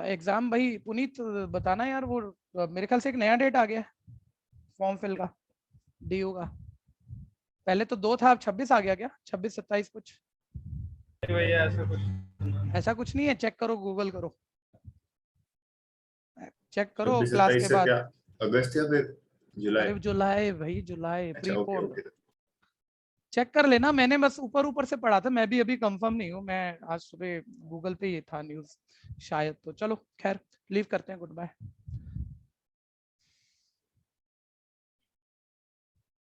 एग्जाम भाई पुनीत बताना यार, वो मेरे ख्याल से एक नया डेट आ गया फॉर्म फिल का, डीयू का। पहले तो 2 था, अब 26 आ गया क्या? 26 27 कुछ भैया ऐसा कुछ ऐसा कुछ नहीं है, चेक करो, गूगल करो, चेक करो 26 क्लास 27 के से बाद। क्या, अगस्त या फिर जुलाई? अरे जुलाई भाई, जुलाई अच्छा pre okay board. Okay. Check कर लेना, मैंने बस ऊपर ऊपर से पढ़ा था, मैं भी अभी कंफर्म नहीं हूँ, मैं आज सुबह गूगल पे ये था न्यूज़ शायद। तो चलो खैर, लीव करते हैं, गुड बाय।